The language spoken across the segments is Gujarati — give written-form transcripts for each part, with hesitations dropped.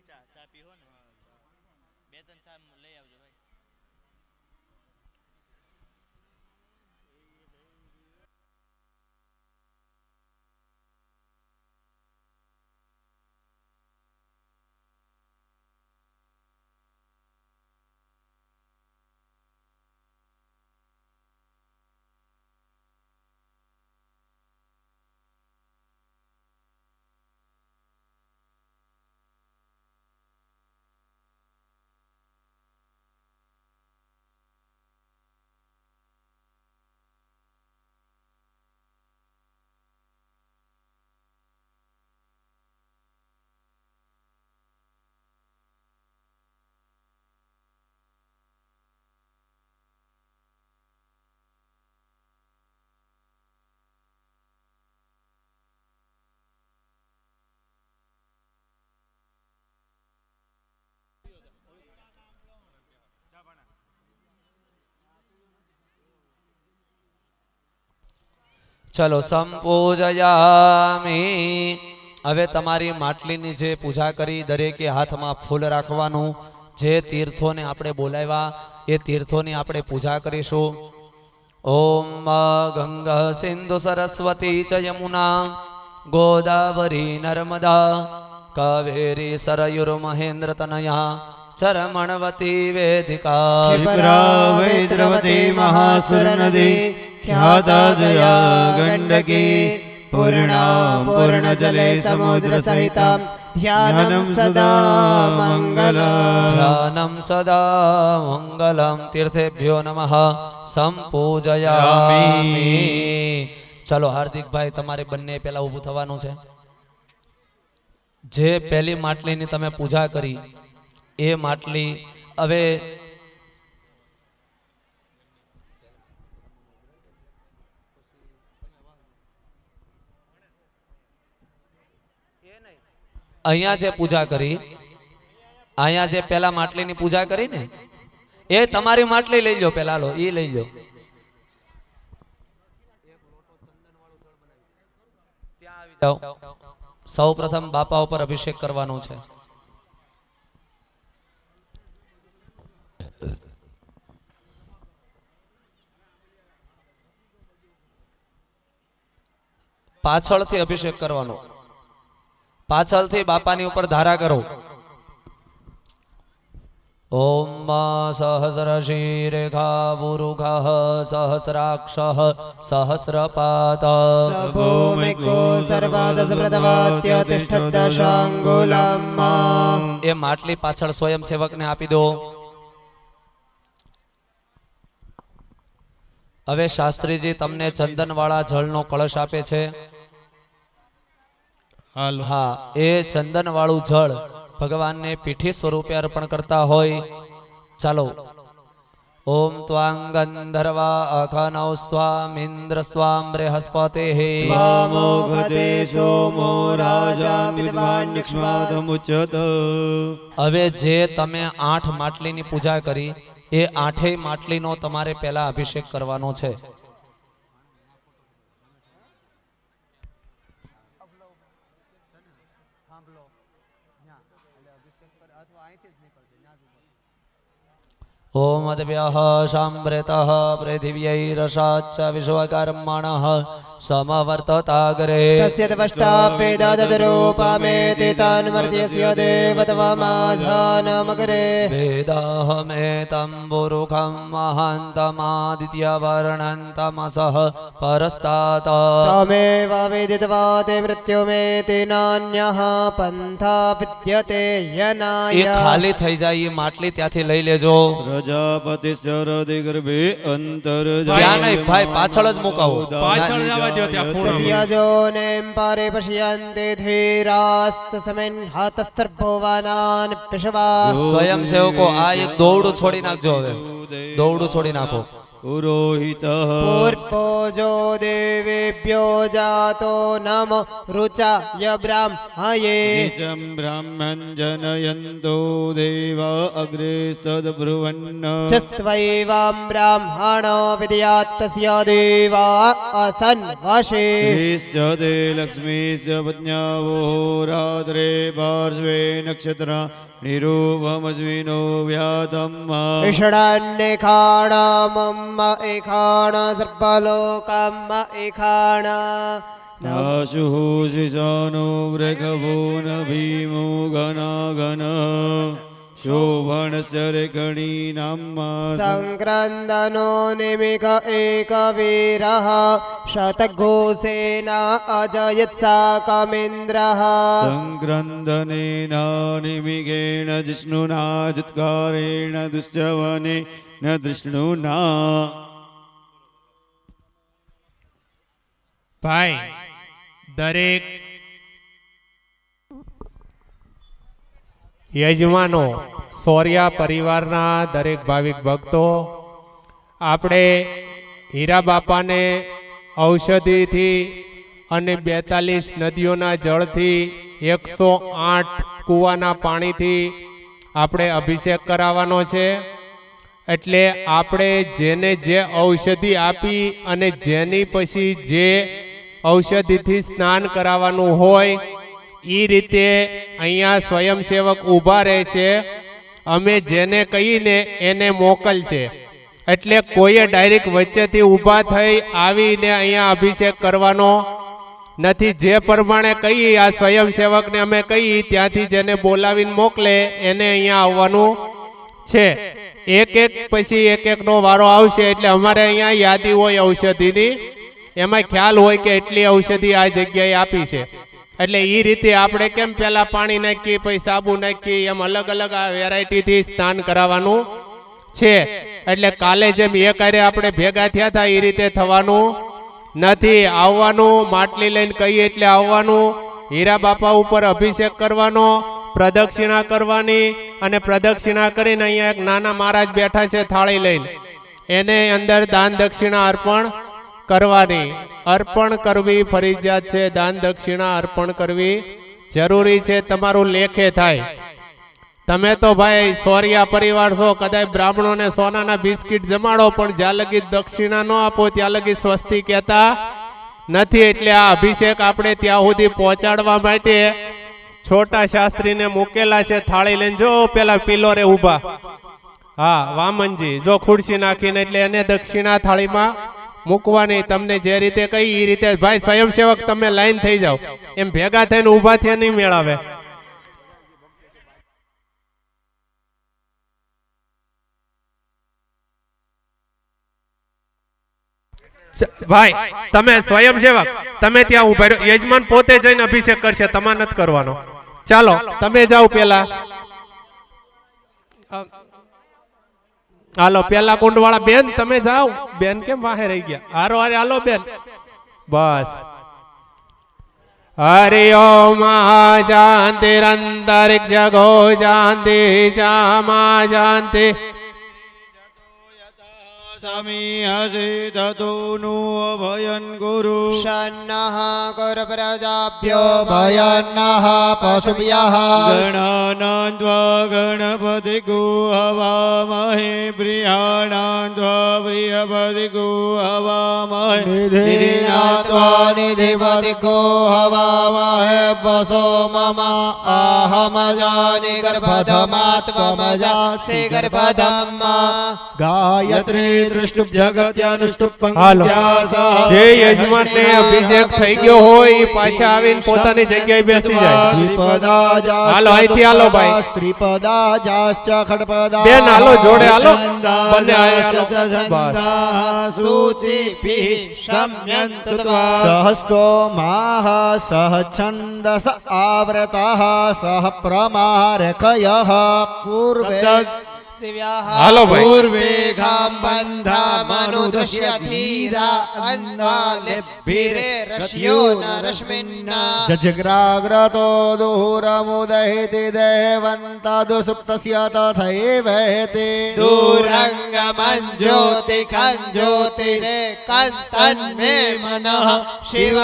ચા પીવો ને બે ત્રણ ચા લઈ આવજો ભાઈ. ચલો સંપૂજયામિ. હવે તમારી માટલીની જે પૂજા કરી દરેકે હાથમાં ફૂલ રાખવાનું. જે તીર્થોને આપણે બોલાવ્યા એ તીર્થોની આપણે પૂજા કરીશું. ઓમ ગંગા સિંધુ સરસ્વતી ચ યમુના ગોદાવરી નર્મદા કાવેરી સરયુર મહેન્દ્ર તનયા ચરમણવતી વેદિકા વૈદ્રવતી મહાસુર નદી ખ્યાતા જયા ગંડકી પૂર્ણા પૂર્ણ જલે સમુદ્ર સહિતા ધ્યાનમ સદા મંગલમ. ધ્યાનમ સદા મંગલમ. તીર્થેભ્યો નમઃ. સંપૂજયામિ. ચલો હાર્દિકભાઈ તમારે બંને પેલા ઊભું થવાનું છે. જે પહેલી માટલીની તમે પૂજા કરી એ માટલી હવે અહીંયા જે પૂજા કરી, અહીંયા જે પેલા માટલીની પૂજા કરી ને એ તમારી માટલી લઈ લો. પેલા લો એ લઈ લો. સૌ પ્રથમ બાપા ઉપર અભિષેક કરવાનો છે. પાછળથી અભિષેક કરવાનો. પાછળથી બાપાની ઉપર ધારા કરો. ઓમ સહસ્ર શિરેખાવુરુખઃ સહસ્રાક્ષ સહસ્રપાત ભૂમિકો સર્વાદસ પ્રતવાત્ય તિષ્ઠદશાંગુલમ. એ માટલી પાછળ સ્વયંસેવકને આપી દો. હવે શાસ્ત્રીજી તમને ચંદનવાળા જળનો કળશ આપે છે. હા, એ ચંદન વાળું જળ ભગવાનને પીઠી સ્વરૂપે અર્પણ કરતા હોય. ચાલો. ઓમ ત્વાં ગંધર્વા અખનૌ સ્વામિન્દ્ર સ્વામ બૃહસ્પતિઃ ત્વામોઘતે સોમો રાજા વિદ્વાન્યક્ષ્માદમુચ્યત. હવે જે તમે 8 માટલીની પૂજા કરી એ 8 માટલીનો તમારે પહેલા અભિષેક કરવાનો છે. ओम अद्भ्यः शाम्भृतः पृथिव्यैरसाच्च विश्वकर्मणः समवर्तताग्रे तस्य तपष्टापेदादरूपमेति तन्मर्त्यस्य देवतवमाझानमग्रे वेदाहमेतं बुरुखं महान्तमादित्यवर्णन्तमसः परस्तात् तमेव विदित्वा ते मृत्युमेति नान्यः पन्था विद्यते यनाय. એ ખાલી થઈ જાય એ માટલી ત્યાંથી લઈ લેજો. પ્રજાપતિ શરદિ ગર્ભે અંતર ત્યાં નહીં ભાઈ, પાછળ જ મુકાવો. પાછળ જવા દો ત્યાં ખૂણામાં. यजोनें पारे पश्यन्ते धीरास्तस्मिन् हातस्तर्भुवनान् पिशवा. સ્વયંસેવકો આ એક દોરડું છોડી નાખજો. હવે દોરડું છોડી નાખો. પુરોહિતઃ પૂર્વજો દેવેભ્યો જાતો નમો રુચાય બ્રાહ્મયે નીચમ બ્રાહ્મણ જનયંતો દેવા અગ્રે સ્તદ્બ્રુવન્ન ચસ્ત્વૈવાં બ્રાહ્મણો વિદ્યાત્તસ્ય દેવા અસન વશે શ્રીશ્ચ તે લક્ષ્મીશ્ચ પત્ન્યાવો રાત્રે પાર્શ્વે નક્ષત્રા નિરૂપમસ્મિનો વ્યાતમ ઈષણાન્ને ખાણામમ્મ એખાણ સર્વલોકમ્મ એખાણ આશુઃ શિશાનો વૃષભોન ભીમો ઘનાઘન શોભણસ્ય રેકણી નામ્મા સંક્રંદનો નિમિક એકવીરઃ શતઘોષેના અજયત્સા કમેન્દ્રઃ સંક્રંદનેના નિમિગેણ જિષ્ણુના જત્કારેણ દુશ્ચવને ન દૃષ્ણુના. ભાઈ દરેક યજમાનો સોરિયા પરિવારના દરેક ભાવિક ભક્તો આપણે હીરા બાપાને ઔષધિથી અને 42 નદીઓના જળથી 108 કૂવાના પાણીથી આપણે અભિષેક કરાવવાનો છે. એટલે આપણે જેને જે ઔષધિ આપી અને જેની પછી જે ઔષધિથી સ્નાન કરાવવાનું હોય એ રીતે અહીંયા સ્વયંસેવક ઊભા રહે છે. અમે જેને કહીને એને મોકલ છે. એટલે કોઈએ ડાયરેક્ટ વચ્ચેથી ઊભા થઈ આવીને અહીંયા અભિષેક કરવાનો નથી. જે પ્રમાણે કહીએ આ સ્વયંસેવકને અમે કહીએ ત્યાંથી જેને બોલાવીને મોકલે એને અહીંયા આવવાનું છે. એક એક પછી એક એકનો વારો આવશે. એટલે અમારે અહીંયા યાદી હોય ઔષધિની, એમાં ખ્યાલ હોય કે એટલી ઔષધિ આ જગ્યાએ આપી છે. એટલે એ રીતે આપણે કેમ પહેલા પાણી નાખીએ પછી સાબુ નાખીએ એમ અલગ અલગ આ વેરાયટીથી સ્નાન કરાવવાનું છે. એટલે કાલે જેમ એક હારે આપણે ભેગા થયા હતા એ રીતે થવાનું નથી. આવવાનું, માટલી લઈને કહીએ એટલે આવવાનું, હીરા બાપા ઉપર અભિષેક કરવાનો, પ્રદક્ષિણા કરવાની અને પ્રદક્ષિણા કરીને અહીંયા એક નાના મહારાજ બેઠા છે થાળી લઈને, એને અંદર દાન દક્ષિણા અર્પણ કરવાની. અર્પણ કરવી ફરજિયાત છે. દાન દક્ષિણા અર્પણ કરવી જરૂરી છે. તમારું લેખે થાય. તમે તો ભાઈ સોરિયા પરિવાર છો, કદાચ બ્રાહ્મણોને સોનાના બિસ્કિટ જમાડો પણ જ્યાં લગી દક્ષિણા ન આપો ત્યાં લગી સ્વસ્તિ કહેતા નથી. એટલે આ અભિષેક આપણે ત્યાં સુધી પહોંચાડવા માટે છોટા શાસ્ત્રીને મૂકેલા છે થાળી લઈને. જો પેલા પિલોરે ઊભા, હા વામનજી, જો ખુરશી નાખીને એટલે એને દક્ષિણા થાળીમાં મૂકવાની. તમને જે રીતે કહી એ રીતે ભાઈ સ્વયંસેવક તમે લાઈન થઈ જાઓ, એમ ભેગા થઈને ઊભા થયા નહીં મેળાવે. ભાઈ તમે સ્વયંસેવક તમે ત્યાં ઉભા રહ્યો, યજમાન પોતે જઈને અભિષેક કરશે, તમારે નથી કરવાનો. ચાલો તમે જાઓ પેલા. હાલો પેલા કુંડ વાળા બેન તમે જાઓ. બેન કેમ વાહે રહી ગયા? હારો હારે હાલો બેન. બસ. હરિ ઓમ જાંતિરંતરિક્ષ જગો જાંતિ જામા જાંતિ સમીહસી તતોનું અભયન ગુરુ શન્નઃ કુર પ્રજાભ્યો ભયન્નઃ પશુભ્યઃ ગણાનાન્ત્વા ગણપતિ ગો હવામહે પ્રિયાણાન્ત્વા પ્રિયપતિ ગો હવામહે નિધિનાત્વા નિધિપતિ ગો હવામહે વસો મમ અહમ જાનિ ગર્ભધમાત્વમજાસી ગર્ભધમ્મ ગાયત્રી દૃષ્ટુપ જગત્યાનુષ્ટુપ હાલો પંક્ત્યાસઃ જે યજમાનને અભિષેક થઈ ગયો હોય એ પાછા આવીને પોતાની જગ્યાએ બેસી જાય. હાલો અહીંથી હાલો ભાઈ. સ્ત્રીપદા જાશ્ચ ખડપદા બેન હાલો જોડે હાલો. બંને સૂચિભિ સમયંતત્વા સહસ્તો માહ સહ છંદસ આવૃતઃ સહ પ્રમારકયઃ પૂર્વે હાલો ભાઈ. પૂર્વેઘામ બંધામનુદશ્યધીરા અન્નાલેભિરે રશ્યો ન રશ્મિન્ના જજગ્રાગ્રતો દૂરમુદહેતિ દેવન્તાદુ સુપ્તસ્ય તથૈવેતિ દૂરંગમંજ્યોતિખં જ્યોતિરેકંતન્મે મનઃ શિવ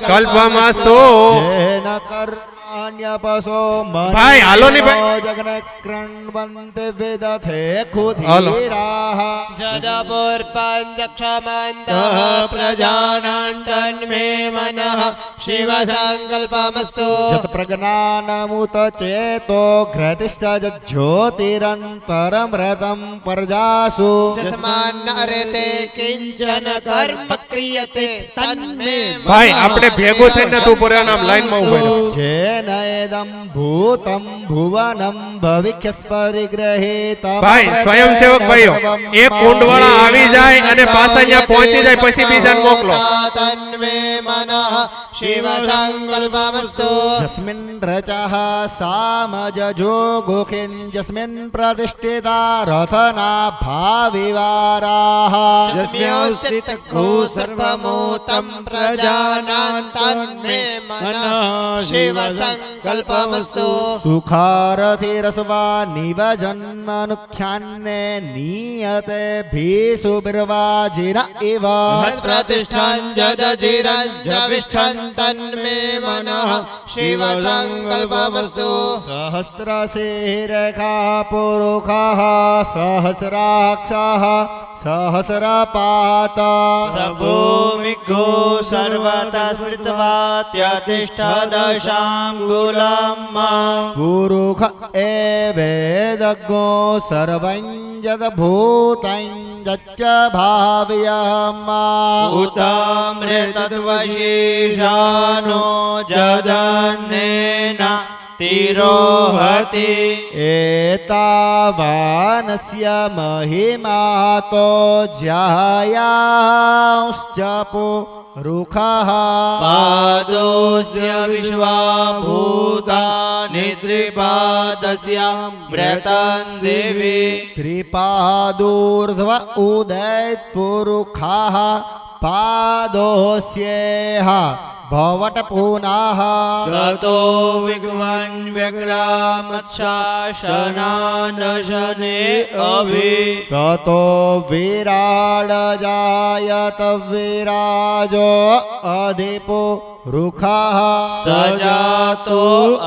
કલ્પમસ્તુ. જેન કર્માણ્યપસો ભાઈ, હાલો ને ભાઈ. જગન ક્રણવંતે વેદથે હાલો. ખુધીરાહ જદપુર્પંચક્ષમંતઃ પ્રજાનાંતન્મે મનઃ શિવ સંકલ્પમસ્તુ જત પ્રજ્ઞાનમુત ચેતો ઘ્રતિશ્ચ જ્યોતિરંતરમૃતમ પરજાસુ જસ્માન્નરેતે કિંચન કર્મ ક્રિયતે તન્મે ભાઈ આપણે ભેગું થઈને તું પૂરા નામ લાઈનમાં ઉભા રહો. જેનયદમ ભૂતમ ભુવનમ ભવિષ્યસ્પરિગ્રહિત ભાઈ સ્વયંસેવક ભાઈઓ એક કુંડવાળા આવી જાય અને પાછા અહીંયા પહોંચી જાય પછી બીજાને મોકલો. તન્મે મનઃ શિવ સંકલ્પમસ્તુ જસ્મિન રચઃ સામજજો ગોખિન જસ્મિન પ્રતિષ્ઠિતા રથના ભાવિવારાહ જસ્મ્યોસ્તિતકો સર્વમૂતં પ્રજાનાંતન્મે મનઃ શિવ સંકલ્પમસ્તુ સુખારથી રસવા નિવજન્મનુખ્યાન્ને નિયતે ભીસુ બિર્વાજીના એવ પ્રતિષ્ઠાં જદજીરં જવિષ્ઠં તન્મે મનઃ શિવ સંકલ્પમસ્તુ સહસ્રશિરખા પુરુષः સહસ્રાક્ષः સહસ્રપાત ભૂમિગો સર્વતઃ સ્મૃત્વા ત્યતિષ્ઠદશાંગુલમ પુરુષ એવેદગો સર્વં જદભૂतं જચ્ચ ભાવ્યમા ઉતામૃતદ્વશેષાનો જદન્નેન તિરોહતિ એતાવાનસ્ય મહિમા તો જ્યાયાંશ્ચ પુરુષઃ પાદોસ્ય વિશ્વાભૂતાનિ ત્રિપાદસ્યામૃતં દેવી ત્રિપાદૂર્ધ્વ ઉદયત પુરુષઃ પાદોસ્યેહ ભવટ પુનઃ ગતો વિગ્વન વ્યગ્રામત્શાસનાનશને અભિ તતો વિરાડ જાયત વિરાજો અધિપો રૂખઃ સજાતો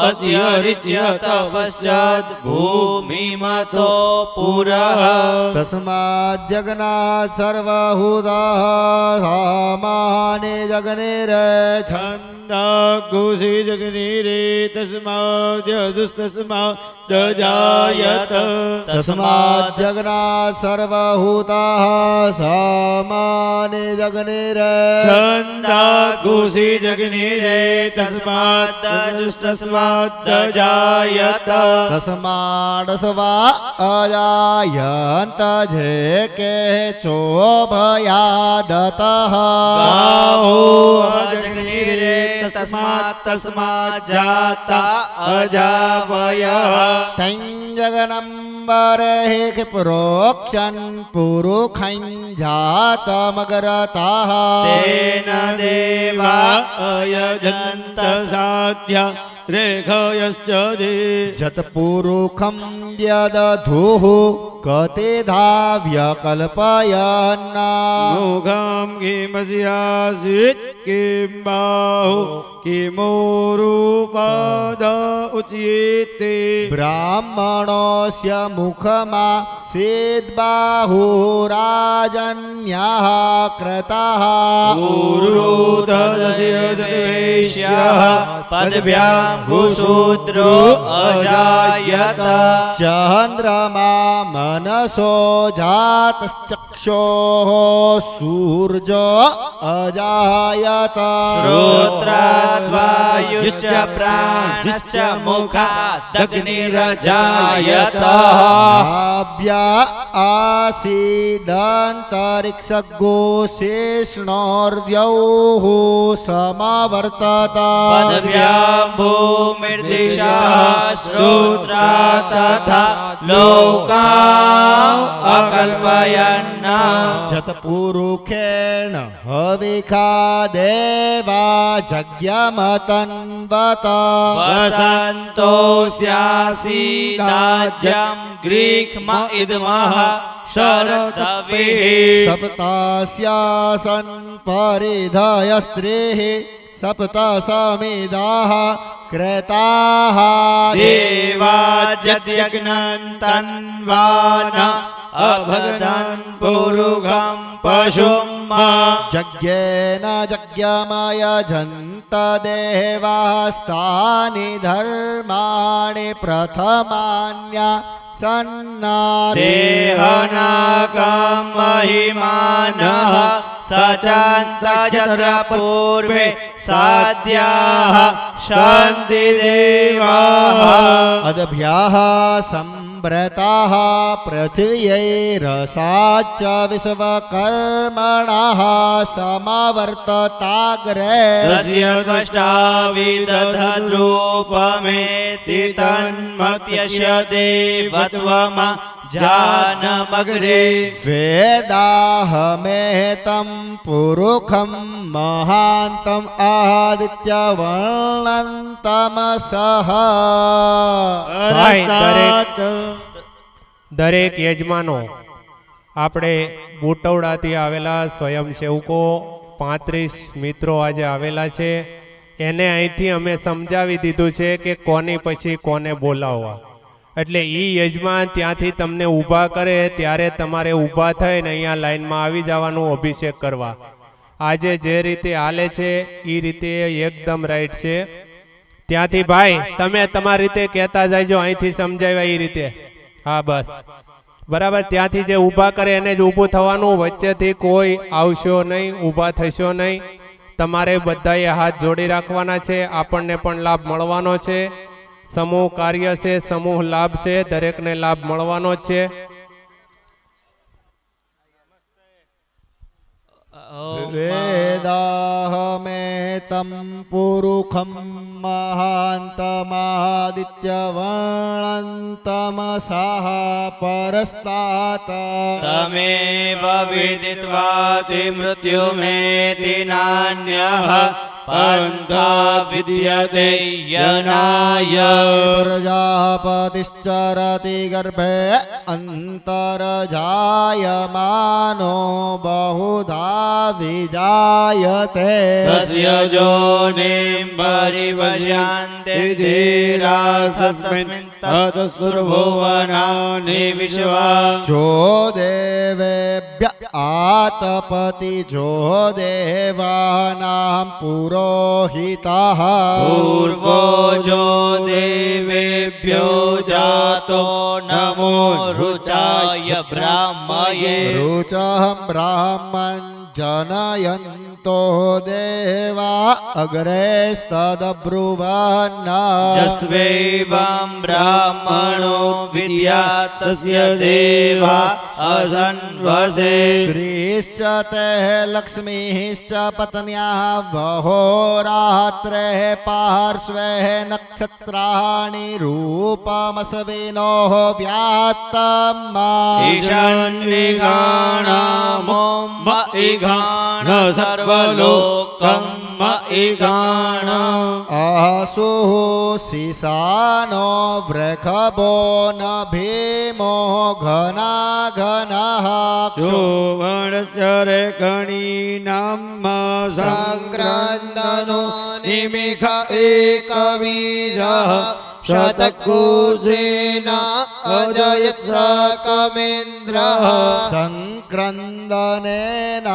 અધ્યરિચ્યત પશ્ચાદ ભૂમિમતો પુરઃ તસ્માદ જગન્નાથ સર્વહુદઃ સામાને જગનેર છંદાઘોષી જગનીરે તસ્માદ્યદુસ્તસ્માદ જાયત તસ્માદ જગન્નાથ સર્વહુતઃ સામાને જગનેર છંદાઘોષી જગનીરે તસ્માદ્યદુસ્તસ્માદ જાયત તસ્માડ સ્વા અજાયંત જે કે ચોભયાદતઃ ગાહો અજગ્નિરે તસ્માત જાતા અજાવયઃ તં જગનંબરે પ્રોક્ષન પુરુષં જાતમગ્રતઃ તેન દેવા અયજંત સાધ્યા રેખયશ્ચ જે જત પુરુષં યદધુઃ કતે ધાવ્ય કલ્પયન્ના મોઘામ કિમસ્યાસિત કિમ બાહુ કિમોરૂપાદ ઉચ્યતે બ્રાહ્મણોસ્ય મુખમાં સેદ્બાહુરાજન્યઃ ક્રતઃ પૂર્વોદસ્ય જદ્વૈષ્યઃ પદભ્યાં ભૂશૂદ્રો અજાયત ચંદ્રમા મનસો જાતશ્ચક્ષોઃ સૂર્જો અજાયત શ્રોત્રાદ્વાયુશ્ચ પ્રાણશ્ચ મુખાદગ્નિરજાયત આભ્યા આસીદંતરિક્ષગો શેષણોર્દ્યૌઃ સમવર્તત પદભ્યાં ભૂમિર્દિશા શ્રોત્રા તથા લોકા કલ્પયન્ન જતપુરુષેણ હવિખા દેવા જગ્યમતન્વત વસંતો સ્યાસી દાજ્યમ ગ્રીક્મ ઇદમઃ શરદવિઃ સપ્તાસ્યાસન પરિધય સ્ત્રીઃ સપ્ત સમિદાઃ ક્રેતાઃ દેવાજ્યજ્ઞં તન્વાન અભગદન પુરુષં પશુમ જગ્યેન જગ્યમય જંત દેવાસ્તાનિ ધર્માણિ પ્રથમાન્ય સન્નાદે દેહનાકં મહિમાનઃ સચંત જત્ર પૂર્વે સાધ્યાઃ શાંતિ દેવાઃ અદભ્યાઃ સંવ્રતાઃ પૃથ્વ્યૈરસાચ્ચ વિશ્વકર્મણઃ સમવર્તતાગ્રે તસ્ય દ્રષ્ટા વિદધદ્રૂપમેતિ તન્મત્યસ્ય દેવત્વમ જાનમગ્રે વેદાહમેતમ પુરુષમ મહાંતમ આદિત્યવર્ણંતમસઃ દરેક યજમાનો આપણે બુટવડાથી આવેલા સ્વયંસેવકો 35 મિત્રો આજે આવેલા છે એને અહીંથી અમે સમજાવી દીધું છે કે કોની પછી કોને બોલાવવા એટલે એ યજમાન ત્યાંથી તમને ઊભા કરે ત્યારે તમારે ઊભા થઈને અહીંયા લાઈનમાં આવી જવાનું અભિષેક કરવા આજે જે રીતે હાલે છે એ રીતે એકદમ રાઈટ છે ત્યાંથી ભાઈ તમે તમારી રીતે કહેતા જાયજો અહીંથી સમજાવ્યા એ રીતે હા બસ બરાબર ત્યાંથી જે ઊભા કરે એને જ ઊભું થવાનું વચ્ચેથી કોઈ આવશો નહીં ઊભા થશો નહીં તમારે બધાએ હાથ જોડી રાખવાના છે આપણને પણ લાભ મળવાનો છે સમૂહ કાર્ય છે સમૂહ લાભ છે દરેકને લાભ મળવાનો જ છે વેદાહમેતમ પુરુષમ મહાંતમાદિત્યવર્ણંતમસઃ પરસ્તાત તમેવ વિદિત્વાતિ મૃત્યુમેતિ નાન્યઃ પંથા વિદ્યતે યનાય પ્રજાપતિશ્ચરતિ ગર્ભે અંતરજાયમાનો બહુધા વિજાયતે તસ્ય જોનિં પરિવશ્યન્તે ધીરાસ્તસ્મિन् તતસ્તુર્ભુવનાનિ વિશ્વા જો દેવેભ્ય આતપતિ જો દેવાનાં પુરોહિતઃ પૂર્વો જો દેવેભ્યો જાતો નમો રુચાય બ્રાહ્મયે રુચઃ બ્રાહ્મણ જનયન્તો દેવા અગ્રેસ્તદબ્રુવન્ન જસ્ત્વૈવં બ્રાહ્મણો વિદ્યાત તસ્ય દેવા અસન્વસે સ્ત્રીશ્ચ તે લક્ષ્મીશ્ચ પત્ન્યાઃ વહોરાત્રે પાર્શ્વે નક્ષત્રાણિ રૂપમસ્વિનો વ્યાત્તમ ઈશાન્યગાણમોમ ઇગાણ સર્વલોકમ ઇગાણ આસુ શિશાનો વૃષભો ન ભીમો ઘના ઘનઃ સુવર્ણશ્ચરે ગણીનામ સંક્રાંતનો નિમિષ એકવીરઃ શતકુસેના અજયત સકમેન્દ્રઃ સંક્રંદનેન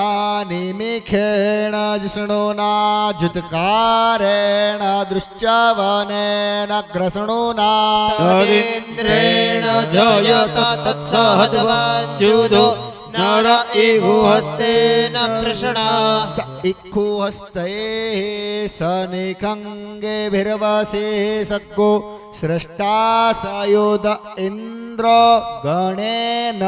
નિમિખેણ જિષ્ણુના જુત્કારેણ દૃશ્યવનેન ગ્રસણુના તદેન્દ્રેણ જયત તત્સહદ્વાંજુધો નર ઇહુહસ્તેન પ્રષણા સ ઇક્ષુહસ્તે સનિખંગે ભિર્વસે સદ્ગો સ્રષ્ટા સયોધ ઇન્દ્ર ગણેન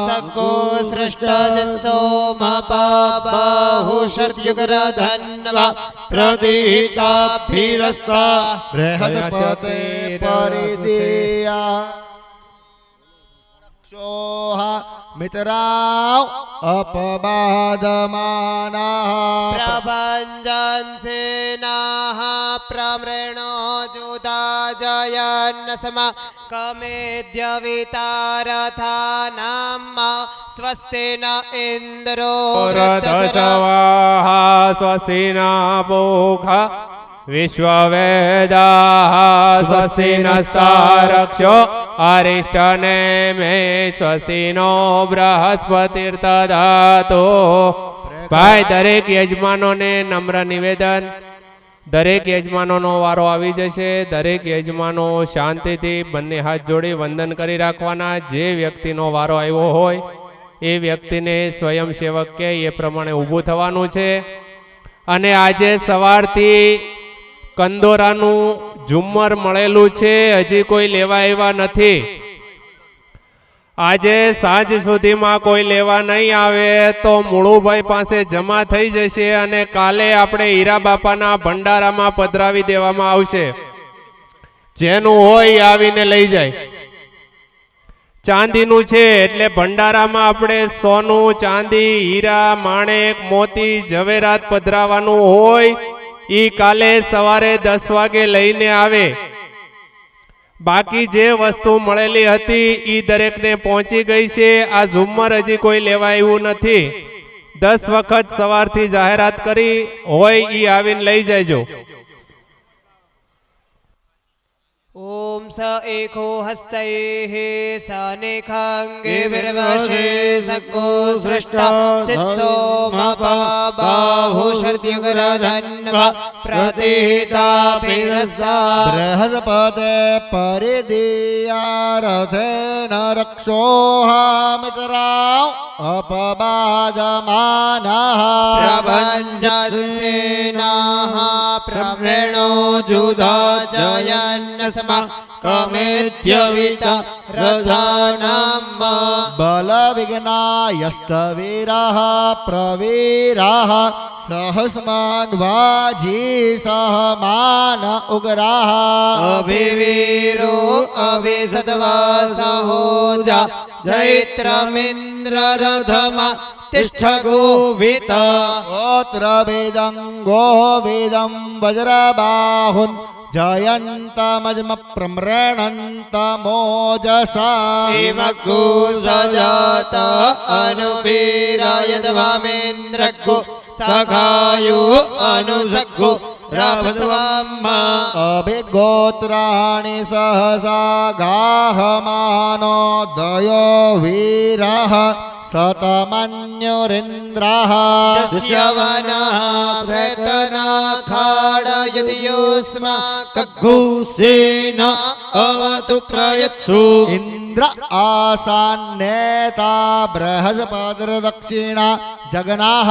સકો સૃષ્ટજત્સો મપાબાહુષર્યુગરધન્વા પ્રદીતાભિરસ્તા બૃહસ્પતે પરિદેયા સોહા મિત્રાવ અપબાધમાનાઃ પ્રભંજનસેનાઃ પ્રમ્રેણો જુદા જયન્નસમા કમેદ્ય વિતારથાનામ સ્વસ્તિ ન ઇન્દ્રો રથસવાહ સ્વસ્તિ ના પૂષા વિશ્વવેદાઃ સ્વસ્તિ નસ્તારક્ષો અરિષ્ટને મે સ્વસ્તિ નો બૃહસ્પતિર્દધાતો. ભાઈ દરેક યજમાનોને નમ્ર નિવેદન, દરેક યજમાનોનો વારો આવી જશે. દરેક યજમાનો શાંતિથી બંને હાથ જોડી વંદન કરી રાખવાના. જે વ્યક્તિનો વારો આવ્યો હોય એ વ્યક્તિને સ્વયંસેવક કે એ પ્રમાણે ઊભું થવાનું છે. અને આજે સવારથી કંદોરાનું ઝુમ્મર મળેલું છે, હજી કોઈ લેવા આવ્યા નથી. આજે સાંજ સુધીમાં કોઈ લેવા નહીં આવે તો મુળુભાઈ પાસે જમા થઈ જશે અને કાલે આપણે હીરા બાપાના ભંડારામાં પધરાવી દેવામાં આવશે. જેનું હોય આવીને લઈ જાય. ચાંદીનું છે એટલે ભંડારામાં આપણે સોનું, ચાંદી, હીરા, માણેક, મોતી, ઝવેરાત પધરાવાનું હોય. ઈ કાલે સવારે 10 વાગે લઈને આવે. બાકી જે વસ્તુ મળેલી હતી ઈ દરેકને પહોંચી ગઈ છે. આ ઝુમ્મર હજી કોઈ લેવા આવ્યું નથી. 10 વખત સવારથી જાહેરાત કરી હોય ઈ આવીને લઈ જજો. ઓમ સ એકો હસ્તૈઃ સનેખાંગે વિર્વશે સકો સૃષ્ટા ચિત્સો મપાબાહુ શર્ત્યુગ્રધન્વા પ્રતિહિતા પિરસ્તા બૃહસ્પતે પરિદિયારથેન રક્ષોહામિત્રાવ અપબાધમાનાઃ પ્રભંજનસેનાઃ પ્રમ્રેણો જુદા જયન્નસમા કમેદ્ય વિતારથાનામ બલવિઘ્નાયસ્તવીરાઃ પ્રવીરાઃ સહસ્માન વાજી સહમાન ઉગ્રાઃ અભિવીરો અભિસદ્વાસહોજા ચૈત્રમિન્દ્રરથમા તિષ્ઠ ગોવિતા ગોત્ર વેદં ગો વેદં વજ્રબાહુન જયંતમજ્મ પ્રમ્રણંતમોજસા હિમગો સજાત અનુવીરાયદ્વામેન્દ્રગો સખાયો અનુસગો રાભત્વામ્મા અભિગોત્રાણિ સહસા ગાહમાનો દયો વીરઃ સતમન્યુરિન્દ્રઃ દસ્યવનઃ પ્રતના ખાડયદયોસ્મા કગ્ગુસેન અવતુ પ્રયત્સુ ઇન્દ્ર આસાન્નેતા બૃહસ્પતિર્દક્ષિણા જગનાઃ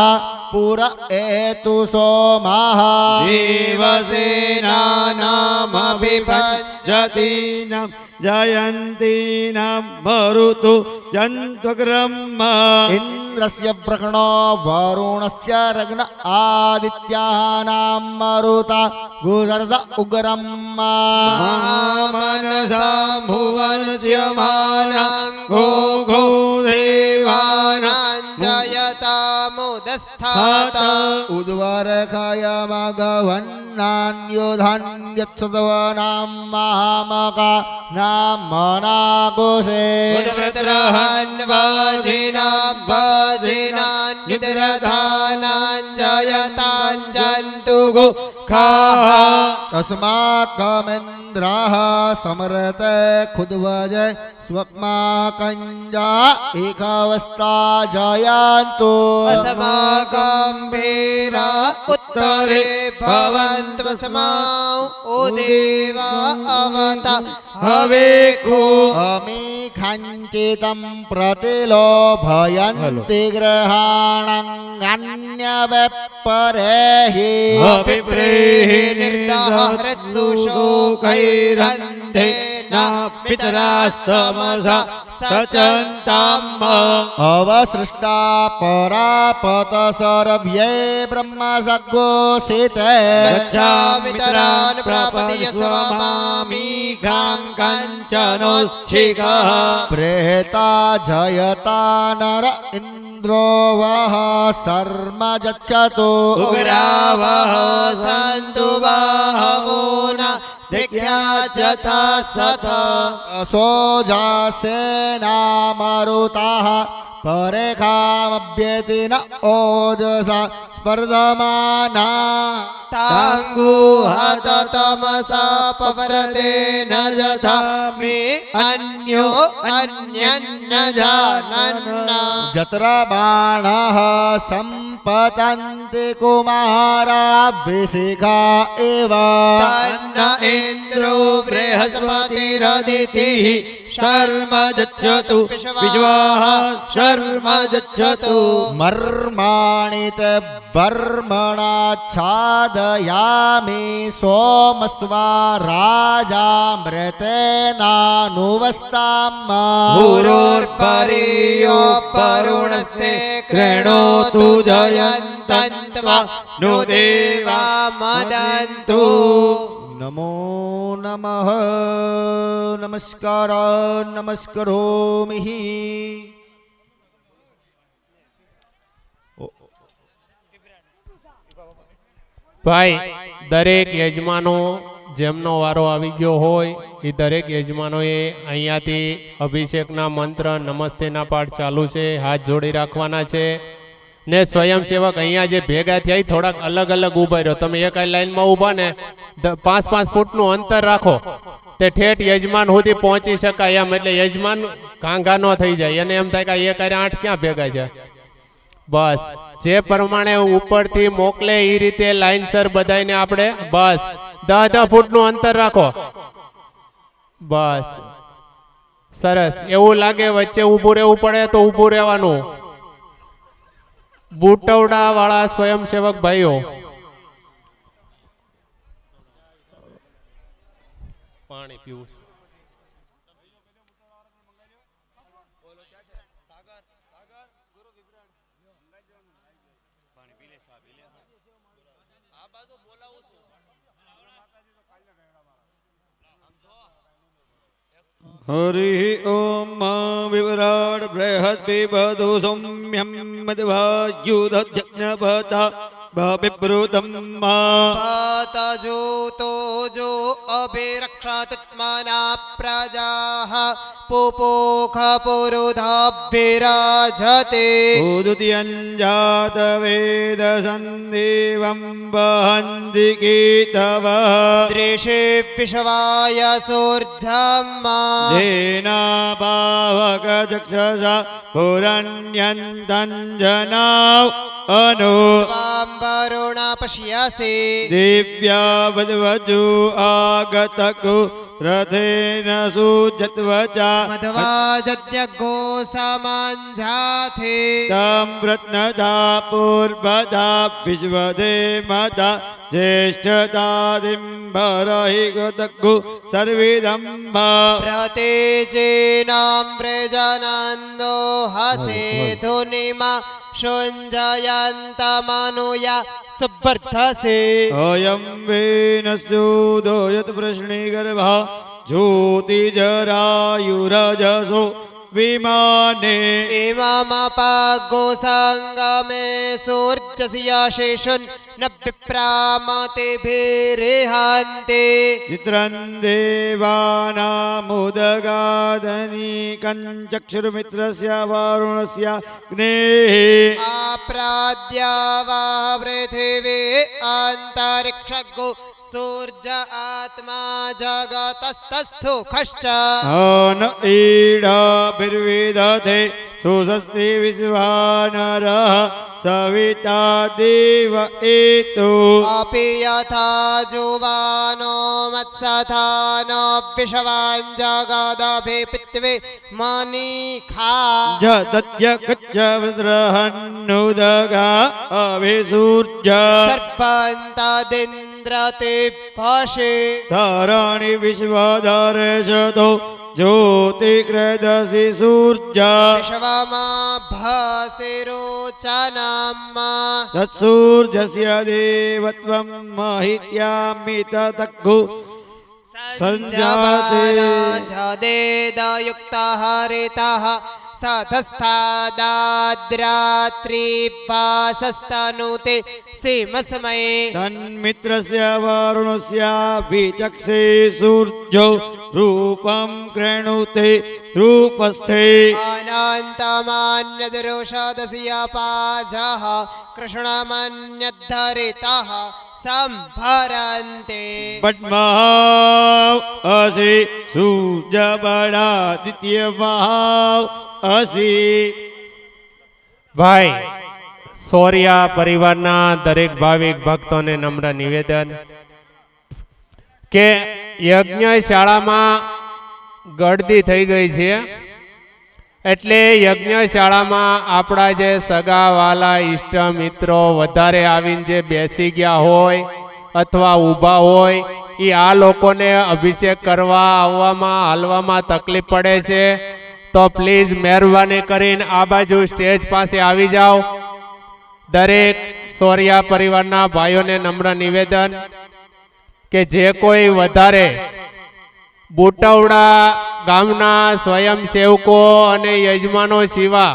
પુર એતુ સોમાઃ દેવસેનાનામભિભજ્જતીનાં જયંતીનામ મરુતુ જન્ત્વગ્રમ્મા ઇન્દ્રસ્ય પ્રકણો વરુણસ્ય રગ્ન આદિત્યાનામ મરુતા ગુજરદ ઉગ્રમ્મા મહામનસા ભુવનસ્યમાનાં ઘો ઘો દેવાનાં જયતા મુદસ્થાત ઉદ્વરખાય મઘવન્નાન્યોધાન્યત્સદવનામ મહામકા નામનાગોષે ઉદ્વ્રતરહન વાજિનાં વાજિનાં નિદ્રધાનાં જયતાં જંતુગો ખાહ તસ્માકમેન્દ્રાઃ સમરતે ખુદ્વજ સ્વક્માકંજા એકવસ્તા જયંતુ અસ્માકંભીરા ઉત્તરે ભવન્ત્વસ્માઉ ઓ દેવા અવતા હવેકો અમી ખંચિતમ પ્રતિલોભયન્તિ ગ્રહાણંગન્યવેપરેહિ અપિપ્રેહિ નિર્દહરત્સુ શોકૈરંધે પિતરાસ્તમસા સચંતામ અવસૃષ્ટા પરાપત સર્વ્યે બ્રહ્મ સગોસિતે ગચ્છામિ તરાન પ્રાપતિય સ્વમામિઘાં કંચનોચ્છિકઃ પ્રેતા જયતા નર ઇન્દ્રો વહ શર્મ ગચ્છતુ ઉગ્રાવઃ સન્તુ બાહવોના દિખ્યા જથા સથ સોજાસેના મરુતાઃ પરેખામભ્યેતિન ઓજસા સ્પર્ધમાના તાંગુહત તમસા પવરતે ન જથા મે અન્યો અન્યન્ન જાનન્ના જત્ર બાણઃ સંપતન્તિ કુમારા વિશિખા એવ તન્ન ઇન્દ્રો બૃહસ્પતિરદિતિઃ શર્મ જચ્છતુ વિશ્વાઃ શર્મ જચ્છતુ મર્માણિ તે વર્મણાચ્છાદયામિ સોમસ્ત્વા રાજામૃતેનાનુવસ્તામ ભૂરોર્પરિયો પરુણસ્તે કૃણોતુ જયંતન્ત્વા નો દેવા મદન્તુ નમો નમઃ નમસ્કાર નમસ્કરોમિ ભાઈ દરેક યજમાનો જેમનો વારો આવી ગયો હોય એ દરેક યજમાનોએ અહીંયાથી અભિષેકના મંત્ર નમસ્તેના પાઠ ચાલુ છે, હાથ જોડી રાખવાના છે ને સ્વયંસેવક અહીંયા જે ભેગા થયા થોડાક અલગ અલગ ઊભા રહ્યો. તમે એક લાઈનમાં ઊભા ને 5-5 ફૂટનું અંતર રાખો તે ઠેઠ યજમાન સુધી પહોંચી શકાય એમ, એટલે યજમાન ઘાંઘા ન થઈ જાય અને એમ થાય કે એક 8 ક્યાં ભેગા છે. બસ જે પ્રમાણે ઉપરથી મોકલે એ રીતે લાઈનસર બધાને આપણે બસ 10-10 ફૂટનું અંતર રાખો. બસ સરસ. એવું લાગે વચ્ચે ઊભું રહેવું પડે તો ઊભું રહેવાનું. બુટવડા વાળા સ્વયંસેવક ભાઈઓ પાણી પીવું હરિ ઓમ વિવરાટ બૃહસ્પતિપદો સૌમ્યં મધ્વાયુધજ્ઞપતા બિબ્રુતમ પાતજોતો જો અભિરક્ષાત્મના પ્રજાઃ પુપોખ પુરુધાભિરાજતે ઉદુત્યંજાત વેદ સંદેવં વહન્તિ કેતવ દ્રેષે વિશ્વાય સૂર્જમ્મા જેના પાવક ચક્ષસા પુરન્યંતંજનાવ અનો ત્વાં વરુણ પશ્યસે દિવ્યા વદવજુ આગતકુ રથેન સુજત્વચા મધવાજ્ઞો સમાંજાથે તમ રત્નતા પૂર્વદા વિશ્વદે મતા જ્યેષ્ઠતાદિમ્બરહિ ગતકુ સર્વિદંબ પ્રતેજેનાં વ્રજનંદો હસે ધુનિમા શુંજયંતમનુયા સુબર્ધસે અયં વેનસ્યુદોયત પ્રશ્નિગર્ભા જ્યોતિજરાયુરજસો વિમાને એમમપાગો સંગમે સૂર્યસ્યાશેષુન ન વિપ્રામતે ભેરેહાન્તે ચિત્રં દેવાનામુદગાદની કંચક્ષુર્મિત્રસ્ય વારુણસ્ય ગ્નેઃ આપ્રાદ્યા વા પૃથિવી અંતરિક્ષગો સૂર્ય આત્મા જગતસ્તસ્થો ખશ્ચ અન ઈડાભિર્વિદધે સુસ્વસ્તિ વિશ્વાનરઃ સવિતા દેવ એતુ अपि यथा जुवानो मत्सथानो विषवान् जगदभि पित्वे मनीखा જતત્ય કચ્ચ વિદ્રહન્નુદગા અભિસૂર્ય सर्पन्तदिन्द्र ઇન્દ્ર તે ભાષે ધરણી વિશ્વધરે શતો જ્યોતિક્રદસી સૂર્ય વિશ્વમાં ભાસે રોચનામાં તત્સૂર્યસ્ય દેવત્વં મહિત્યામિત તગ્ગુ સંજાતે જદેદયુક્ત હરિતઃ સધસ્થાદાદ્રાત્રિપાસસ્તનુતે સીમસ્મયે તન્મિત્રસ્ય વરુણસ્ય વિચક્ષે સૂર્યો રૂપં ક્રેણુતે રૂપસ્થે અનંતમાન્યદરોષદસ્ય કૃષ્ણમન્યદ્ધરિતઃ સંભરન્તે પદ્માવ અસી સૂર્ય બળાદિત્ય મહાવ અસી. ભાઈ સોરિયા પરિવારના દરેક ભાવિક ભક્તોને નમ્ર નિવેદન કે યજ્ઞશાળામાં ગળદી થઈ ગઈ છે, એટલે યજ્ઞશાળામાં આપણા જે સગા વાલા ઈષ્ટ મિત્રો વધારે આવીને જે બેસી ગયા હોય અથવા ઊભા હોય એ આ લોકોને અભિષેક કરવા આવવામાં હાલવામાં તકલીફ પડે છે, તો પ્લીઝ મહેરબાની કરીને આ બાજુ સ્ટેજ પાસે આવી જાઓ. દરેક સોરિયા પરિવારના ભાઈઓને નમ્ર નિવેદન કે જે કોઈ વધારે બુટવડા ગામના સ્વયંસેવકો અને યજમાનો સિવા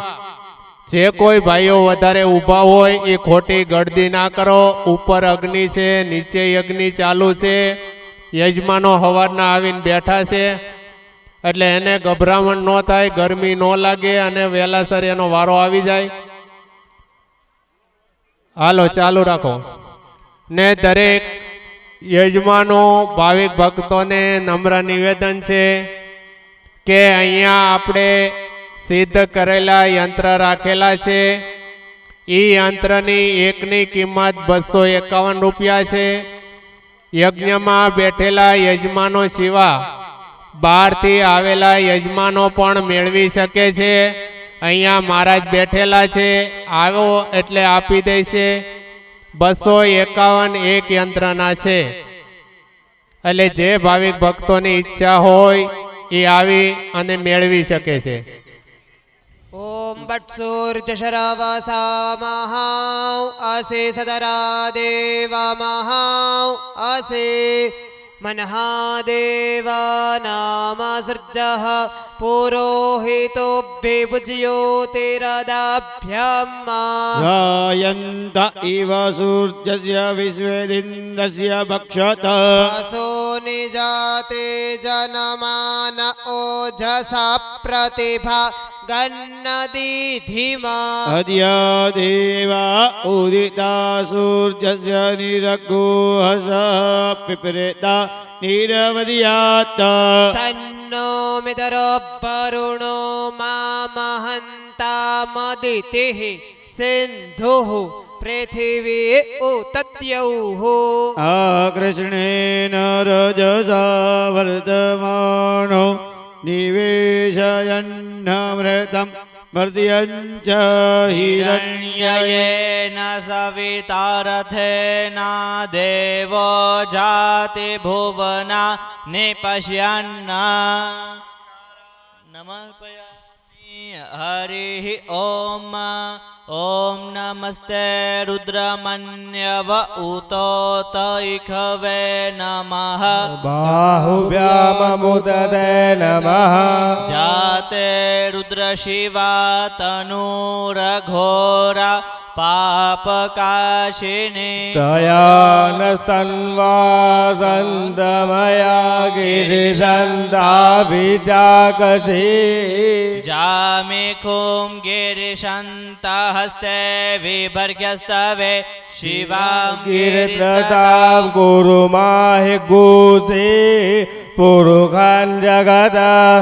જે કોઈ ભાઈઓ વધારે ઊભા હોય એ ખોટી ગળદી ના કરો. ઉપર અગ્નિ છે, નીચે અગ્નિ ચાલુ છે, યજમાનો હવારના આવીને બેઠા છે, એટલે એને ગભરામણ ન થાય, ગરમી ન લાગે અને વહેલાસર એનો વારો આવી જાય. હાલો ચાલુ રાખો. ને દરેક યજમાનો ભાવિક ભક્તોને નમ્ર નિવેદન છે કે અહીંયા આપણે સિદ્ધ કરેલા યંત્ર રાખેલા છે. એ યંત્રની એકની કિંમત 251 રૂપિયા છે. યજ્ઞમાં બેઠેલા યજમાનો સિવા બહારથી આવેલા યજમાનો પણ મેળવી શકે છે. અહીંયા મહારાજ બેઠેલા છે, આવો એટલે આપી દેશે. 251 એક યંત્રના છે, એટલે જે ભાવિક ભક્તોની ઈચ્છા હોય એ આવી અને મેળવી શકે છે. ઓમ બટ્સૂર્યશરવસા મહાઉ અસે સદરા દેવ મહાઉ અસે મનહાદેવાનામ સૃજઃ પુરોહિતોભ્યભુજ્યોતિરદાભ્યમ સાયંત ઇવ સૂર્યસ્ય વિશ્વેદિન્દ્રસ્ય ભક્ષત વાસો નિજાતે જનમાન ઓજસા પ્રતિભા ગન્નદીધિમા અદ્ય દેવા ઉદિતા સૂર્યસ્ય નિરગુહસ પિપરેતા નિરવદ્યાત તન્નો મિતરો વરુણો મામહંતામદિતિઃ સિંધુઃ પૃથિવી ઉતત્યૌઃ આકૃષ્ણેન રજસા વર્તમાનો નિવેશયન્નમૃતં વર્ધયંચ હિરણ્યયેન સવિતારથેન દેવો જાતિ ભુવના નિપશ્યન્ન નમઃ હરિ ઓમ ઓમ નમસ્તે રુદ્રમન્યવ ઉતોતૈખવે નમઃ બાહુભ્યામમુદતે નમઃ જાતે રુદ્ર શિવા તનુરઘોરા પાપકાશિની તયાન સંવાસંતમયા ગિરિશંતાભિજાકસી જામિખું ગિરિશંત હસ્તે વિભર્ગ્યસ્તવે શિવાં ગિરિત્રતાં ગુરુમાહિ ગુસે પુરુષાન જગત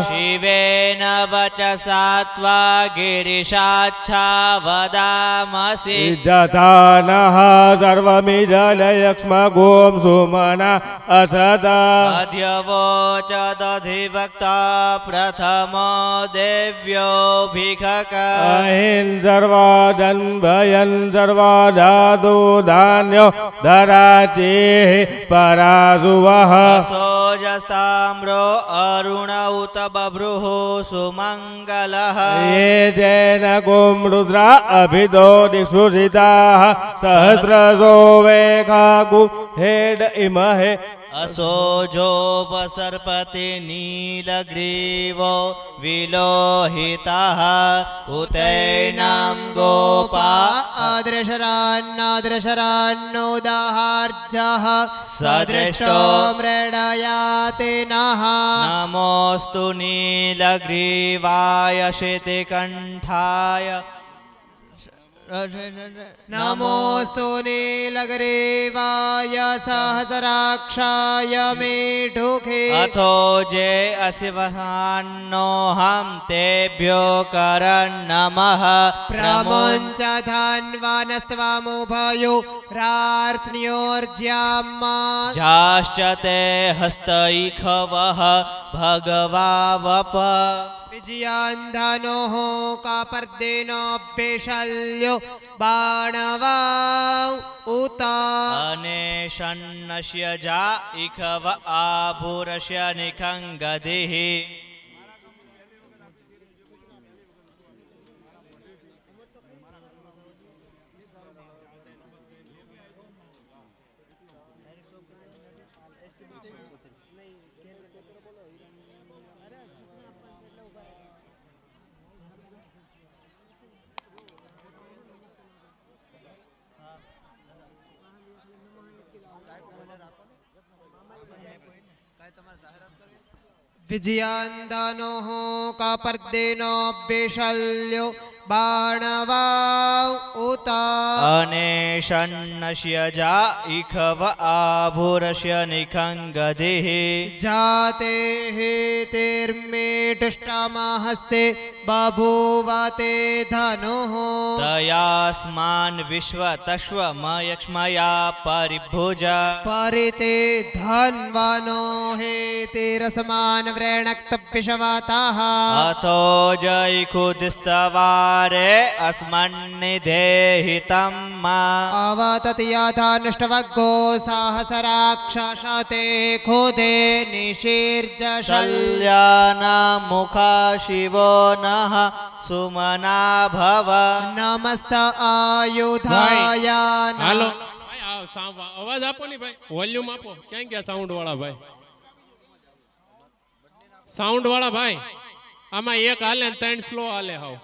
શિવેન વચસા ત્વા ગિરિશાચ્છા વદામસી જથાનઃ સર્વમિદલક્ષ્મ ગોમ સુમના અસત અધ્યવોચ દધિવક્તા પ્રથમો દેવ્યો ભિખક અહિં સર્વાદન ભયન સર્વાધાતુ ધાન્યો ધરાચે પરાસુવઃ સોજસ્તાम्रो અરુણ ઉત બભ્રુઃ સુમંગલઃ ये तेन कुं रुद्रा अभितो दिक्षुषिताः सहस्रशो वेखागु हेड इमहे असोजो वसर्पति नीलग्रीवो विलोहितः उतैनं गोपा अदृशरान्नदृशरान्नोदाहार्जः सदृष्टो मृडयाति नः नमोऽस्तु नीलग्रीवाय शितिकण्ठाय नमोऽस्तु नीलग्रीवाय सहस्राक्षाय मेढुखे अथो जे अशिवहान्नोऽहं तेभ्यो करन्नमः प्रमुञ्च धन्वानस्त्वामुभयो रार्त्न्योर्ज्याम्मा जाश्च ते हस्तैखवः भगवावप विजयान्धनोः कापर्देनोऽभ्यशल्यो बाणवा उत अनेशन्नस्य जा इखव आभुरस्य निखङ्गदिः विजयान्धनोः कापर्देनोऽभ्यशल्यो बाणवा उत अनेशन्नस्य जा इखव आभुरस्य निखङ्गदिः जाते हेतिर्मेटुष्टमहस्ते बभूव ते धनुः तयास्मान् विश्वतश्वमयक्ष्मया परिभुज परिते धन्वनो हेतिरसमान् व्रणक्तपिशवतः अथो जैकुदिस्तवारे अस्मन्निधेहितं मा अवततियाधानुष्टवग्गो सहस्राक्षसते खुदे निशीर्जशल्य शल्यानामुखा शिवो नः सुमना भव नमस्त आयुधाय હાલો અવાજ આપો ને ભાઈ, વોલ્યુમ આપો. ક્યાં ગયા સાઉન્ડ વાળા ભાઈ? સાઉન્ડ વાળા ભાઈ, આમાં એક હાલે ને ત્રણ સ્લો હાલે હાવ.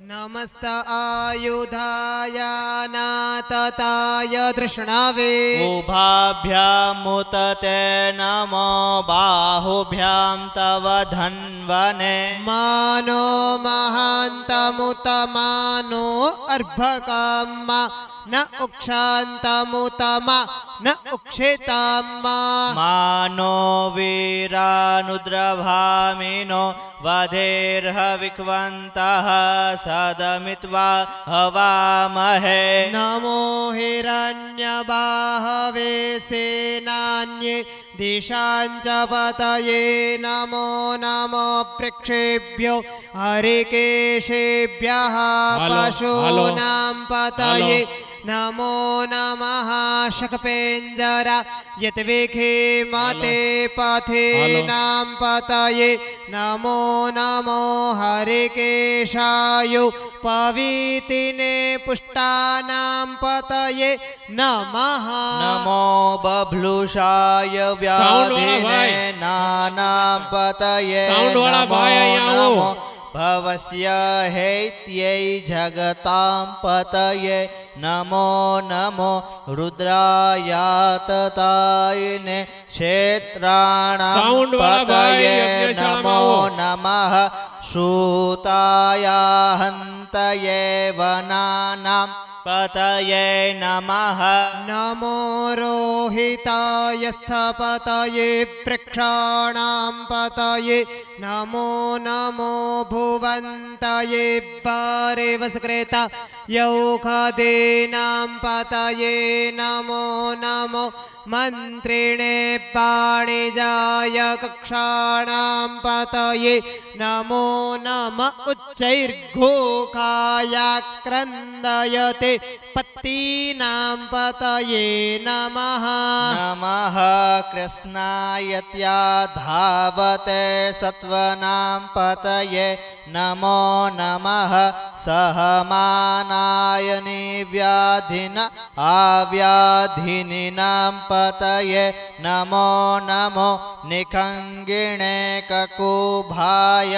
नमस्त आयुधाय नातताय धृष्णवे उभाभ्यामुत ते नमो बाहुभ्यां तव धन्वने मानो महान्तमुत मानो अर्भकम्मा न उक्षान्तमुतमा न उक्षेतम्मा मानो वीरानुद्रभामिनो वधेर्हविक्वन्तः सदमित्वा हवामहे नमो हिरण्यबाहवे सेनान्ये दिशाञ्च पतये नमो नमो वृक्षेभ्यो हरिकेशेभ्यः पशूनां पतये नमो नमः शकपेञ्जरा यद्विखे मते पथेनां पतये नमो नमो हरिकेशाय पवीतिने पुष्टानां पतये नमः नमो बभ्लुषाय व्याधिने नानां पतये नमो भवस्य हेत्यै जगतां पतये नमो नमो रुद्रायाततायिने क्षेत्राणां पतये नमो नमः सूताय हन्तये वनानां पतये नमः नमो रोहिताय स्थपतये वृक्षाणां पतये नमो नमो भुवन्तये पारेवसकृता यौखदीनां पतये नमो नमो मन्त्रिणे पाणिजाय कक्षाणां पतये नमो नम उच्चैर्घोषाय क्रन्दयते पत्तीनां पतये नमः नमः कृष्णाय धावते सत्त्वनां पतये नमो नमः सहमानाय निव्याधिन आव्याधिनीनां पतये नमो नमो निखङ्गिणे ककुभाय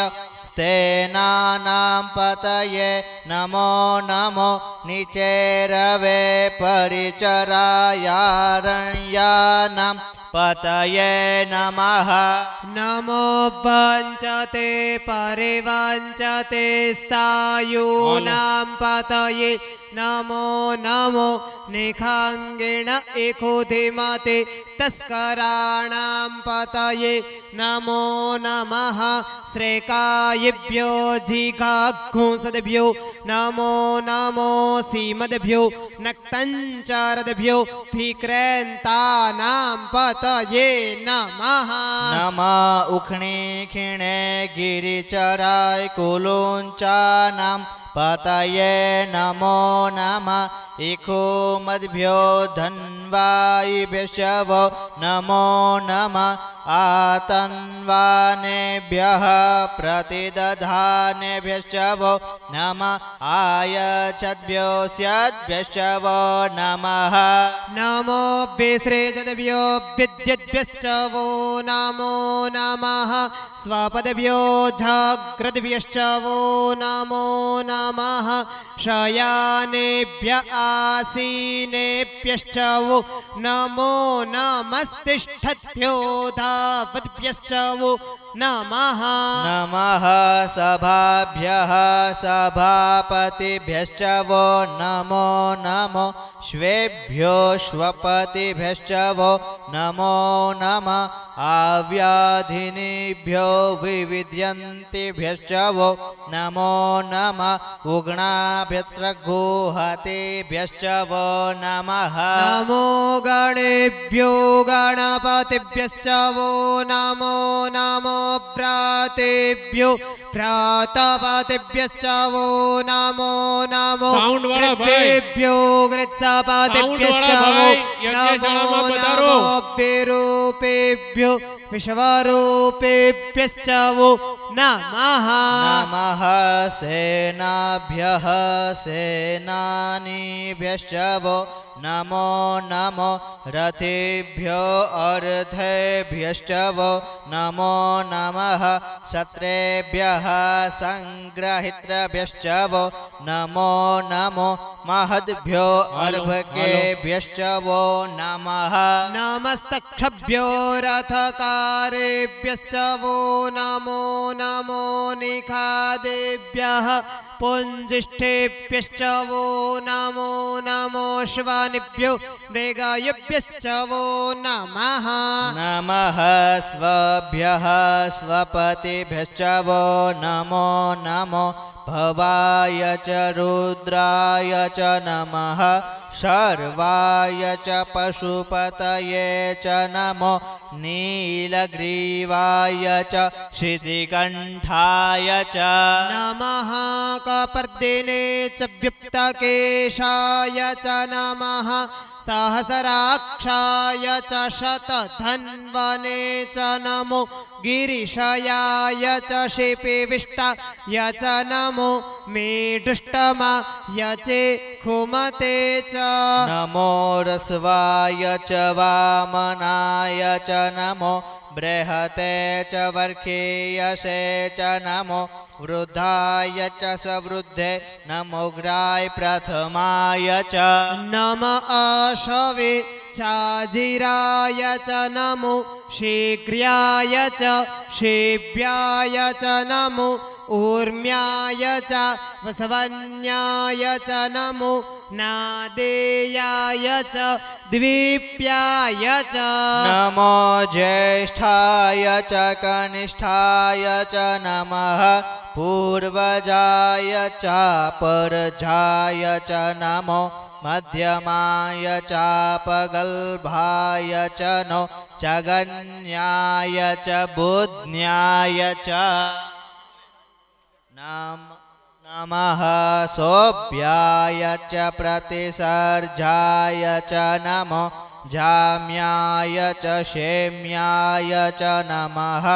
स्तेनानां पतये नमो नमो निचेरवे परिचरायारण्यानां पतये नमः नमो वञ्चते परिवञ्चते स्थायूनां पतये नमो नमो निखङ्गिण एकोधिमते तस्कराणां पतये नमो नमः श्रेकायिभ्यो जिघाघुंसद्भ्यो नमो नमो सीमद्भ्यो नक्तञ्चारद्भ्यो विक्रेन्तानां पतये नमः नमः उखणे खिणे गिरिचराय कुलुञ्चानां पतये नमो नमः इखोमद्भ्यो धन्वायिभ्यश्चवो नमो नमः आतन्वानेभ्यः प्रतिदधानेभ्यश्चवो नमः आयच्छद्भ्यो स्यद्भ्यश्चवो नमः नमो विसृजद्भ्यो विद्युद्भ्यश्चवो नमो नमः स्वपद्भ्यो जाग्रद्भ्यश्चवो नमो नमः शयानेभ्य आसीनेभ्यश्चवो नमो नमस्तिष्ठद्भ्यो धावद्भ्यश्चवो नमः नमः सभाभ्यः सभापतिभ्यश्चवो नमो नमो श्वेभ्यो श्वपतिभ्यश्चवो नमो नमः आव्याधिनीभ्यो विविध्यन्तिभ्यश्चवो नमो नमः उग्णाभ्यत्र गुहतेभ्यश्चवो नमः नमो गणेभ्यो गणपतिभ्यश्चवो नमो नमो भ्रातेभ्यो भ्रातपतिभ्यश्चवो नमो नमो गृत्सेभ्यो गृत्सपतिभ्यश्चवो नमो नमो विरूपेभ्यो विश्वरूपेभ्यश्चवो नमः नमः सेनाभ्यः सेनानीभ्यश्चवो नमो नमो रथेभ्यो अर्धेभ्यश्चवो नमो नमः शत्रेभ्यः सङ्ग्रहितृभ्यश्चवो नमो नमो महद्भ्यो अर्भकेभ्यश्चवो नमः नमस्तक्षभ्यो रथकारेभ्यश्चवो नमो नमो निखादेभ्यः पुञ्जिष्ठेभ्यश्चवो नमो नमो श्वानिभ्यो मृगायुभ्यश्चवो नमः नमः स्वभ्यः स्वपतिभ्यश्चवो नमो नमो भवाय च रुद्राय च नमः शर्वाय च पशुपतये च नमो नीलग्रीवाय च शितिकण्ठाय च नमः कपर्दिने च व्युक्तकेशाय च नमः सहस्राक्षाय च शतधन्वने च नमो गिरिशयाय च शिपिविष्टाय च नमो मेढुष्टमाय च खुमते च नमो रस्वाय च वामनाय च नमो बृहते च वर्षीयसे च नमो वृद्धाय च सवृद्धे नमोग्राय प्रथमाय च नम आशवे चाजिराय च नमो शीघ्र्याय च शीभ्याय च नमो ऊर्म्याय च वसवन्याय च नमो नादेयाय च द्वीप्याय च नमो ज्येष्ठाय च कनिष्ठाय च नमः पूर्वजाय च परजाय च नमो मध्यमाय चापगल्भाय च नो जगन्याय च बुध्न्याय च नमः सोभ्याय च प्रतिसर्जाय च नमो जाम्याय च क्षेम्याय च नमः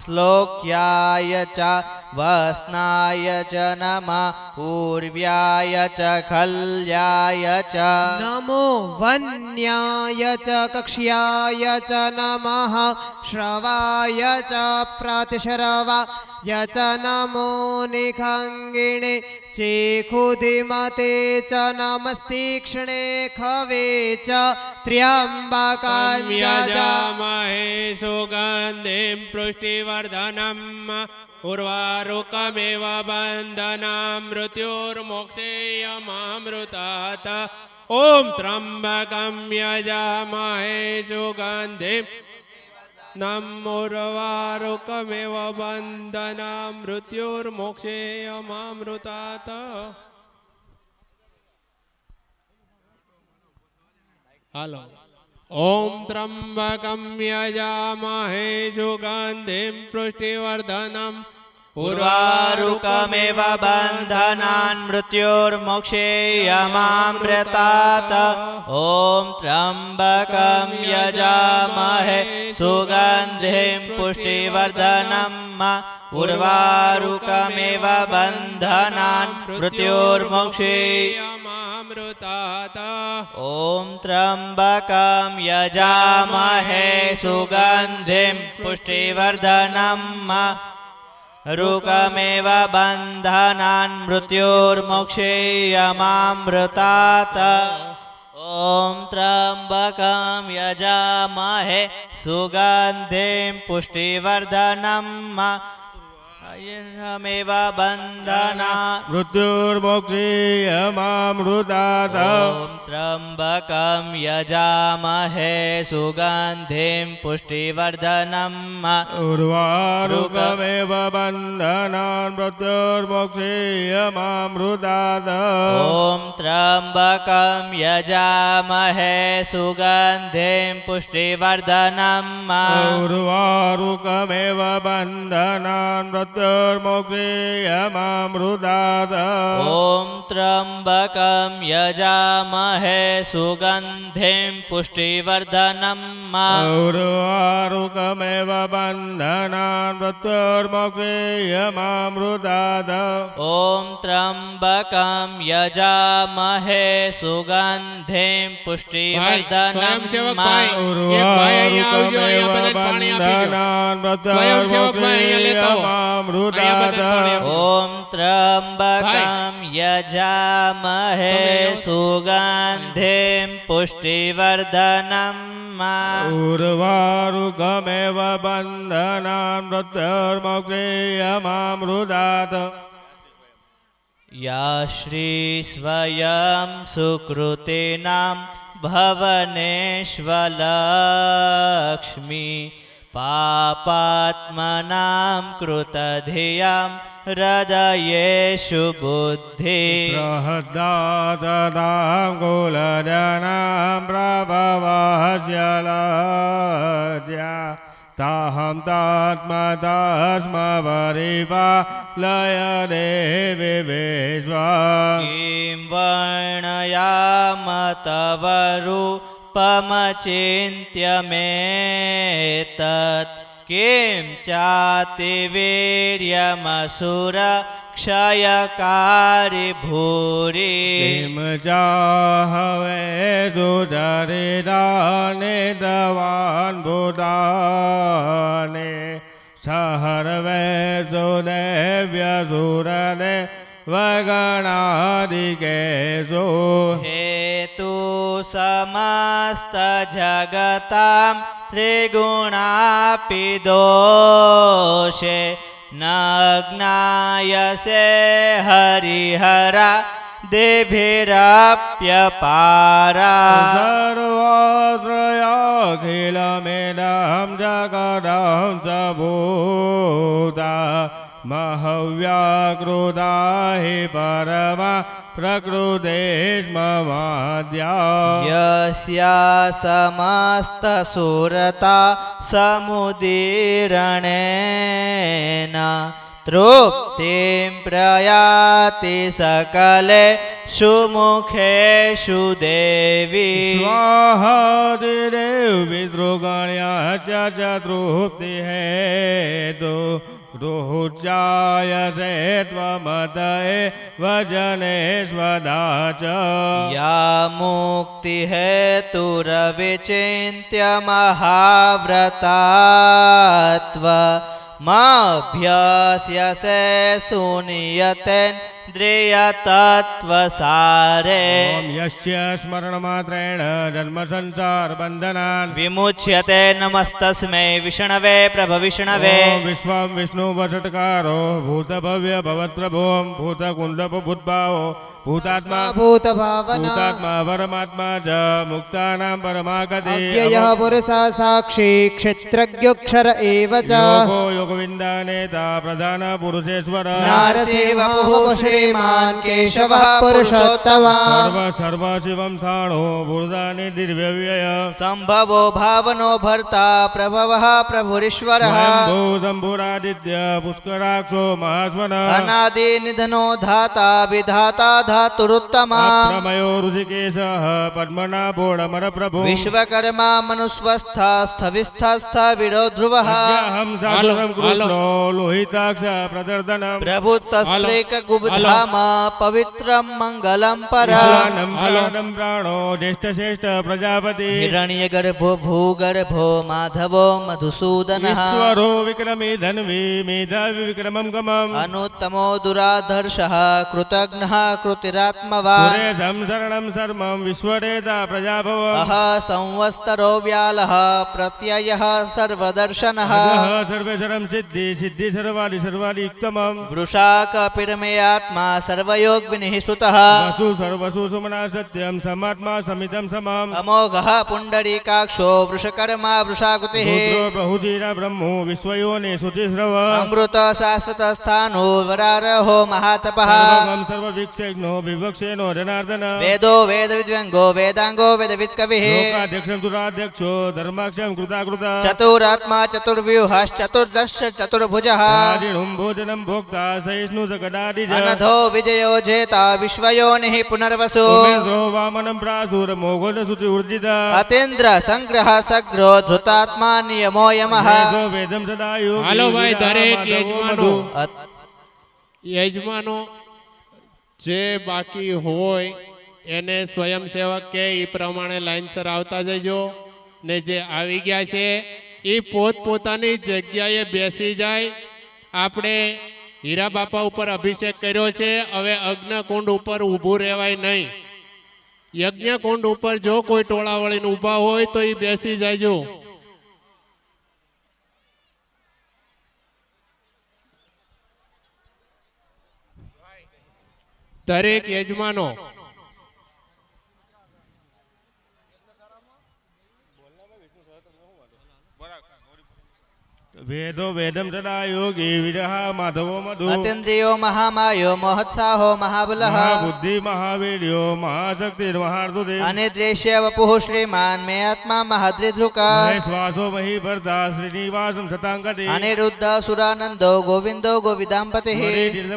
श्लोक्याय च वस्नाय च नमः पूर्व्याय च खल्याय च नमो वन्याय च कक्ष्याय च नमः श्रवाय च प्रातिश्रवाय च नमो निखङ्गिणे चेखुधिमते च नमस्तीक्ष्णे खवे च त्र्यम्बकाय च यजामहे सुगन्धिं पुष्टिवर्धनम् उर्वारुकमेव बन्धनं मृत्युर्मोक्षेयमामृतात् ॐ त्र्यम्बकं यजामहे सुगन्धिं उर्वारुकमेव बन्धनं मृत्युर्मोक्षेयमामृतात् हालो ॐ त्र्यम्बकं यजामहे सुगन्धिं पुष्टिवर्धनम् उर्वारुकमेव बन्धनान् मृत्युर्मोक्षेयमामृतात् ॐ त्र्यम्बकं यजामहे सुगन्धिं पुष्टिवर्धनम् उर्वारुकमेव बन्धनान् मृत्युर्मोक्षेयमामृतात् ॐ त्र्यम्बकं यजामहे सुगन्धिं पुष्टिवर्धनम् रुकमेव बन्धनान् मृत्युर्मोक्षेयमामृतात् ॐ त्र्यम्बकं यजामहे सुगन्धिं पुष्टिवर्धनम् अयमेव बन्धनान् मृत्युर्मोक्षेयमामृतात् ॐ त्र्यम्बकं यजामहे सुगन्धिं पुष्टिवर्धनम् उर्वारुकमेव बन्धनान् मृत्युर्मोक्षेयमामृतात् ॐ त्र्यम्बकं यजामहे सुगन्धिं पुष्टिवर्धनम् उर्वारुकमेव बन्धनान् मृत्युर्मोक्षेयमामृतात् ॐ त्र्यम्बकं यजामहे सुगन्धिं पुष्टिवर्धनम् उर्वारुकमेव बन्धनान् मृत्युर्मोक्षेयमामृतात् ॐ त्र्यम्बकं यजामहे सुगन्धिं पुष्टिवर्धनम् उर्वारुकमेव बन्धनान् मृत्युर्मोक्षेयमामृतात् ॐ त्र्यम्बकं यजामहे सुगन्धिं पुष्टिवर्धनम् उर्वारुकमेव बन्धनान् मृत्युर्मोक्षेयमामृतात् या श्री स्वयं सुकृतिनां भवनेष्वलक्ष्मी पापात्मनां कृतधियां हृदयेषु बुद्धि सहदातदां कुलजनां प्रभवस्यलज्या ताहं तात्मतास्मपरिपा लय देवि विश्वा किं वर्णयाम तव रूपमचिन्त्य मेतत् किं चातिवीर्यमसुर क्षयकारि भूरि किं चाहवे सुचरितानि दवान् भूतानि सहर्वे सुदेव्यसुरने वगणादिकेषु हेतु समस्तजगतां त्रिगुणापि दोषे न ज्ञायसे हरिहरा देभिरप्यपारा सर्वत्रयाखिलमेदं जगदं च भूता महव्याकृता हि परमा प्रकृतेष्ममाद्या यस्या समस्तसुरता समुदीरणेन तृप्तिं प्रयाति सकले सुमुखेषु देवी स्वाहादिदेव विद्रुगण्या च तृप्तिहेतु रुहुचायसे त्वमतये वजनेष्वदा च या मुक्तिहेतुरविचिन्त्य महाव्रतात्व माभ्यस्यसे सुनियतेन्द्रियतत्त्वसारे ॐ यस्य स्मरणमात्रेण जन्मसंसारबन्धनान् विमुच्यते नमस्तस्मै विष्णवे प्रभविष्णवे ॐ विश्वं विष्णुवषट्कारो भूतभव्य भवत्प्रभुं भूतकुण्डपभूद्भावो भूतात्मा भूतभावना भूतात्मा परमात्मा च मुक्तानां परमागति अव्ययः पुरुषः साक्षी क्षेत्रज्ञोऽक्षर एव च योगो योगविन्दानेता प्रधान पुरुषेश्वर नारसिंहः श्रीमान् केशवः पुरुषोत्तमः सर्व शिवं स्थाणो भूतानि निर्व्यव्यय संभवो भावनो भर्ता प्रभवः प्रभुरीश्वरः स्वयंभू शम्भुरादित्य पुष्कराक्षो महास्वन अनादि निधनो धाता विधाता धातुरुत्तमा प्रमयो ऋषिकेशः पद्मनाभोडमरप्रभु विश्वकर्मा मनुस्वस्था स्थविस्थस्थ विरो ध्रुवः अहं सागरं कृष्णो लोहिताक्ष प्रदर्दनं प्रभुतस्त्रैकगुब्धाम पवित्रं मङ्गलं परा फलानं प्राणो ज्येष्ठश्रेष्ठ प्रजापति हिरण्यगर्भो भूगर्भो माधवो मधुसूदनः ईश्वरो विक्रमी धन्वी मेधावी विक्रमं गमम् अनुत्तमो दुराधर्षः कृतघ्नः कृतिरात्मवान् सुरेशं शरणं सर्वं विश्वरेता प्रजाभव अह संवत्सरो व्यालः प्रत्ययः सर्वदर्शनः अजः सर्वेश्वरं सिद्धि सिद्धि सर्वादि युक्तमं वृषाकपिरमेयात्मा सर्वयोगविनिः श्रुतः वसु सर्वसु सुमना सत्यं समात्मा समितं समम् अमोघः पुण्डरीकाक्षो वृषकर्मा वृषाकृतिः रुद्रो बहुजीरा ब्रह्मो विश्वयोनि शुचिस्रव अमृत शाश्वतस्थानो वरारहो महातपः सर्वं सर्वविक्षेग्नो विवक्षेनो जनार्दन वेदो वेदविद्व्यङ्गो वेदाङ्गो वेदवित्कविः लोकाध्यक्षं दुराध्यक्षो धर्माक्षं कृताकृत चतुरात्मा चतुर्व्यूहश्चतुर्दश चतुर्भुजः आदिणुं भोजनं भोक्ता सहिष्णु सकटादिज अनधो विजयो जेता विश्वयोनिः पुनर्वसु उमेन्द्रो वामनं प्रासुर मोघोन शुचि ऊर्जित अतीन्द्र संग्रह सग्रो धृतात्मा नियमो यमः वेदो वेदं सदा योगी હાલો ભાઈ, દરેક વિરામાધવો યજમાનો. મધુ. યજમાનો જે બાકી હોય એને સ્વયંસેવક કે એ પ્રમાણે લાઈનસર આવતા જજો ને જે આવી ગયા છે એ પોતપોતાની જગ્યાએ બેસી જાય. આપણે હીરા બાપા ઉપર અભિષેક કર્યો છે, હવે અગ્નિકુંડ ઉપર ઊભું રહેવાય નહીં. યજ્ઞકુંડ ઉપર જો કોઈ ટોળા વળીને ઊભા હોય તો એ બેસી જાયજો. દરેક યજમાનો વેદો વેદમ સદા યોગી વિરહ માધવો મધુ अतीन्द्रियो महामायो मोहत्साहो महाबलः महाबुद्धि महावीर्यो महाशक्ति महार्दुदे अनिद्रेश्य वपुः श्रीमान् मे आत्मा महद्रिधृक श्वासो मही भरता श्रीनिवासं सतांगति अनिरुद्ध सुरानन्दो गोविन्दो गोविदाम्पतिः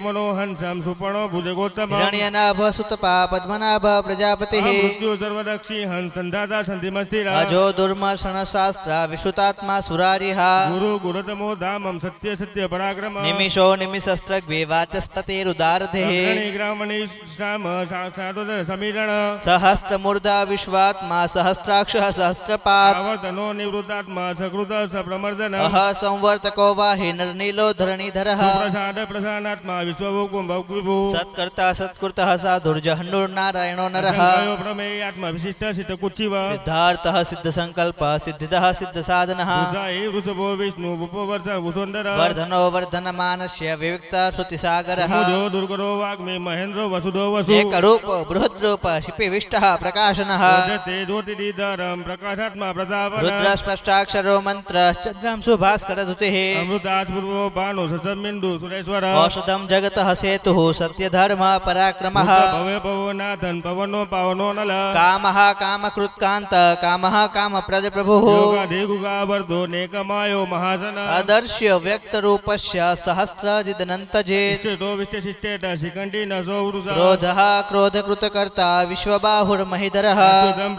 मनोहंसं सुपर्णो भुजगोत्तम हिरण्यनाभ सुतपा पद्मनाभ प्रजापतिः मृत्यु सर्वदक्षि हंस संधाता सन्धिमस्थिरा अजो दुर्मर्षण शास्त्र विश्रुतात्मा सुरारिः गुरु गुरुतमो धामं सत्य सत्य पराक्रम निमिषो निमिषस्त्रग्विवाचस्ततेरुदारधिः ग्रामणि श्राम साक्षात् समीरण सहस्त्रमूर्धा विश्वात्मा सहस्राक्षः सहस्रपात् आवर्तनो निवृत्तात्मा सकृत सप्रमर्दन अह संवर्तको वाहि नरनीलो धरणीधरः प्रसाद प्रसादात्मा विश्वभुक्ं भौक्विभु सत्कर्ता सत्कृतः साधुर्जहन्नुर्नारायणो नरः असंख्यो प्रमेयात्मा विशिष्ट सिद्धकुच्छिव सिद्धार्थः सिद्धसङ्कल्पः सिद्धिदः सिद्धसाधनः वृषभो विष्णु उपवर्धन वसुंधर वर्धनो वर्धनमानस्य विविक्त श्रुतिसागरः जो दुर्गरो वाग्मे महेंद्रो वसुधो वसु एकरूप बृहद्रूप शिपिविष्टः प्रकाशनः तेजोतिदीधरं प्रकाशात्मा प्रतापन रुद्रस्पष्टाक्षरो मन्त्रश्चन्द्रांशु भास्करधुतिः अमृतात् पूर्वो बाणो ससमिन्दु सुरेश्वर औषधं जगतः सेतुः सत्यधर्म पराक्रमः भवे पवनाथन पवनो पावनो नल कामः कामकृत्कान्त कामः कामप्रदप्रभुः योगादेगुगावर्धो नेकमायो महासन अदर्श्य व्यक्तरूपस्य सहस्रजिदनन्तजे इष्टो विष्टशिष्टेट शिखण्डी नसो वृष क्रोधः क्रोधकृतकर्ता विश्वबाहुर्महिधरः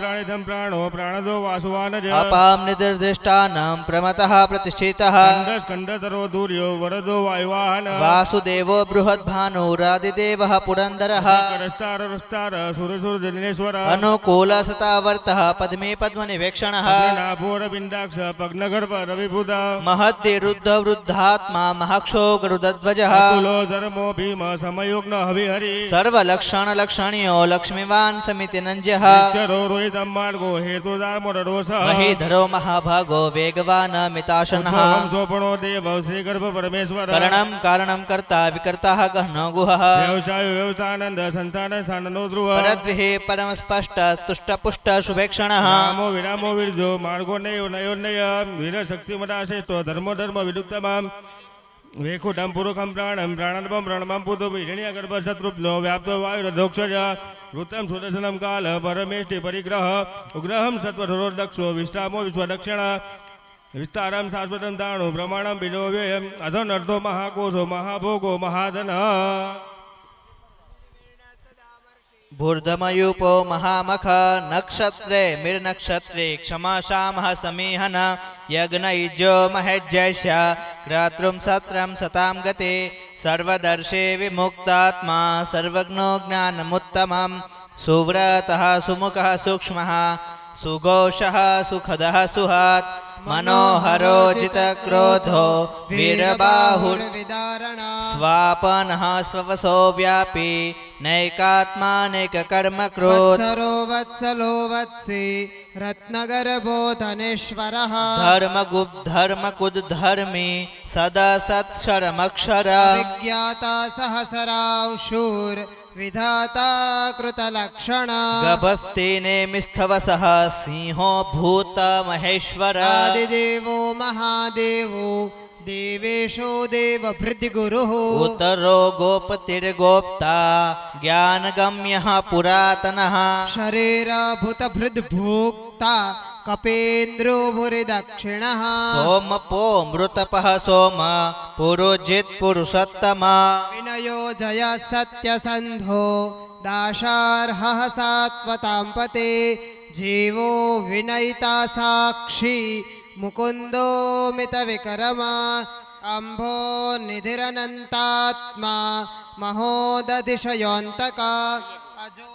प्राणिधं प्राणो प्राणदो वासुवानज अपां निदिर्दिष्टानां प्रमतः प्रतिष्ठितः स्कन्दधरो दूर्यो वरदो वायुवाहन वासुदेवो बृहद्भानुरादिदेवः पुरन्दरः करस्तार सुरसुरजनेश्वर अनुकूलसतावर्तः पद्मे पद्मनिवेक्षणः नाभोरबिन्दाक्ष पग्नगर्भ रविभूत महद्दिरुद्धवृद्धात्मा महाक्षो गरुडध्वजः कुलो धर्मो भीम समयोग्न हविहरि सर्वलक्षणलक्षणीयो लक्ष्मीवान् समितिनञ्जः क्षरो रोहितं मार्गो हेतुदार्मोररोसः महीधरो महाभागो वेगवान् मिताशनः सोपणो देव श्रीगर्भ परमेश्वर करणं कारणं कर्ता विकर्ताः गहनो गुहः व्यवसाय व्यवसानंद संसार साननो ध्रुव परद्विः परमस्पष्ट तुष्टपुष्ट शुभेक्षणः रामो विरामो विरजो मार्गो नयो नयोन्नय वीर शक्तिमदाशेष्टो धर्मो धर्म विदुक्तमाम् वेकुटं पुरुखं प्राणं प्राणार्पं प्रणमं पुतो हिरण्यगर्भशत्रुघ्नो व्याप्तो वायुरधोक्षज वृत्तं सुदर्शनं काल परमेष्टि परिग्रह उग्रहं सत्वधरोर्दक्षो विश्रामो विश्वदक्षिण विस्तारं शाश्वतं ताणु प्रमाणं बिलोव्ययम् अधोनर्धो महाकोशो महाभोगो महाधनः भूर्धमयूपो महामख नक्षत्रे मिर्नक्षत्रे क्षमाशामः समीहन यज्ञयुजो महेज्यैष्य क्रातृं सत्रं सतां गते सर्वदर्शे विमुक्तात्मा सर्वज्ञो ज्ञानमुत्तमं सुव्रतः सुमुखः सूक्ष्मः सुघोषः सुखदः सुहात् मनोहरो जितक्रोधो वीरबाहुर्विदारणा स्वापनः स्ववसो व्यापी नैकात्मानेककर्मकृत् वत्सरो वत्सी रत्नगर्भो धनेश्वरः धर्मकुद्धर्मी सदा सत्क्षरमक्षर विज्ञाता सहस्रांशूर् विधाता कृतलक्षणा गभस्तेनेमिस्थवसः सिंहो भूत महेश्वर आदिदेवो महादेवो देवेशो देवभृद्गुरुः उत्तरो गोपतिर्गोप्ता ज्ञानगम्यः पुरातनः शरीरभूतभृद्भोक्ता कपेन्द्रो भूरिदक्षिणः सोमपो मृतपः सोम पुरोजित् पुरुषोत्तमा विनयो जय सत्यसन्धो दाशार्हः सात्वतां पते जीवो विनयिता साक्षी मुकुन्दो मितविकरमा अम्भो निधिरनन्तात्मा महोदधिशयोऽन्तका अजो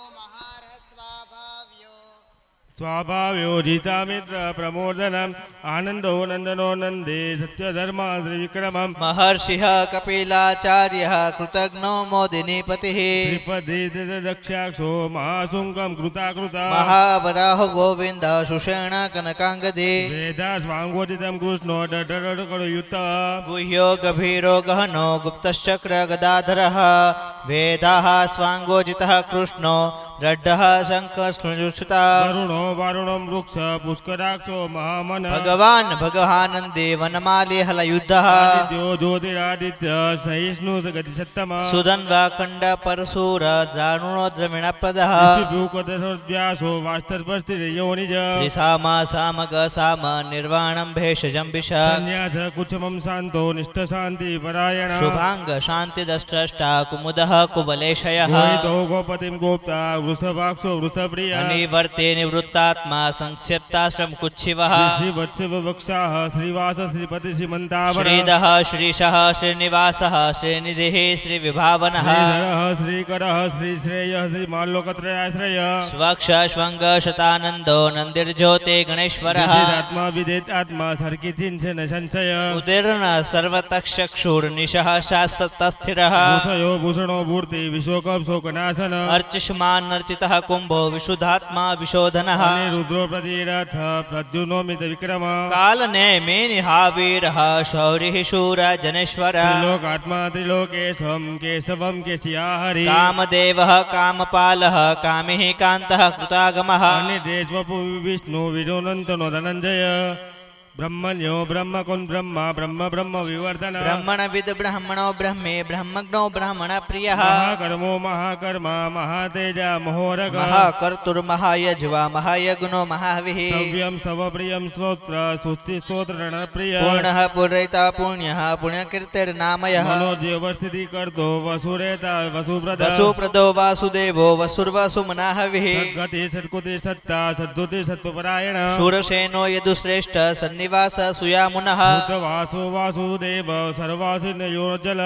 स्वाभाव्योजितामित्र प्रमोदनम् आनन्दो नन्दनो नन्दे सत्यधर्मा त्रिविक्रमम् महर्षिः कपिलाचार्यः कृतघ्नो मोदिनीपतिः दक्षाक्षो महाशुङ्कं कृताकृता महावराह गोविन्द सुषेण कनकाङ्गदे वेदा स्वाङ्गोदितं कृष्णो डडडकयुक्त गुह्यो गभीरो गहनो गुप्तश्चक्र गदाधरः वेदाः स्वाङ्गोजितः कृष्णो रड्डः शङ्खस्नुजुषिता वरुणो वारुणं वृक्ष पुष्कराक्षो महामन भगवान् भगवानन्दे वनमाली हलयुद्धः आदित्यो ज्योतिरादित्य सहिष्णु गतिसत्तम सुधन्वाखण्ड परशूर दारुणो द्रविणप्रदः व्यासो वास्तर्पस्थियोनिज त्रिसामा सामक साम निर्वाणं भेषजं विष संन्यास कुचमं शान्तो निष्ठशान्ति परायण शुभाङ्ग शान्तिदष्ट्रष्टा कुमुदः कुबलेशयः गोहितो गोपतिं गोप्ता वृषभाक्षो वृषप्रिय अनिवर्ते निवृत्तात्मा संक्षिप्ताश्रम कुच्छिवः वत्सवक्षाः श्रीवास श्रीपति श्रीमन्तावर श्रीदः श्रीशः श्रीनिवासः श्रीनिधिः श्रीविभावनः श्रीधरः श्रीकरः श्रीश्रेयः श्रीमाल्लोकत्रयाश्रय स्वक्ष श्वङ्ग शतानन्दो नन्दिर्ज्योते गणेश्वरः आत्मा विदेत आत्मा सर्किथिंसन संशय उदीर्ण सर्वतक्षक्षुर्निशः शाश्वतस्थिरः भूषयो भूषणो भूर्ति विशोकं शोकनाशन अर्चिष्मान् નામાનર્ચિતઃ કુંભો વિશુદ્ધાત્મા વિશોધનઃ અને રુદ્રો પ્રતિરથ પ્રદ્યુનોમિત વિક્રમ કાલનેમિનિહાવીરઃ શૌરિः શૂર જનેશ્વર ત્રિલોક આત્મા ત્રિલોકેશમ કેશવમ કેશિયા હરિ કામદેવઃ કામપાલઃ કામિः કાંતઃ કૃતાગમઃ અને દેશવપુ વિષ્ણુ વિરોનંતનો ધનંજય બ્રહ્મણ્યો બ્રહ્મકુંડ બ્રહ્મા બ્રહ્મ બ્રહ્મ વિવર્ધન બ્રહ્મણવિદ બ્રહ્મણો બ્રહ્મે બ્રહ્મજ્ઞો બ્રહ્મણ પ્રિયઃ મહાકર્મો મહાકર્મા મહાતેજા મહોરગ મહાકર્તુર્મહાયજ્વા મહાયજ્ઞો મહાવિઃ સવ્યમ સ્તવ પ્રિયમ સ્તોત્ર સુસ્તિ સ્તોત્ર પ્રિય પૂર્ણઃ પૂરયિતા પુણ્યઃ પુણ્યકીર્તિર્નામયઃ મનોજીવસ્થિતિ કરતો વસુરેતા વસુપ્રદ વસુપ્રદો વાસુદેવો વસુર્વસુમનાહવિઃ સદ્ગતિ સત્કુતિ સત્તા સદ્ધુતિ સત્વપરાયણ શૂરસેનો યદુશ્રેષ્ઠ સન્નિવાસ સુયામુનઃ વાસુ વાસુદેવ સર્વાસિનયો જલ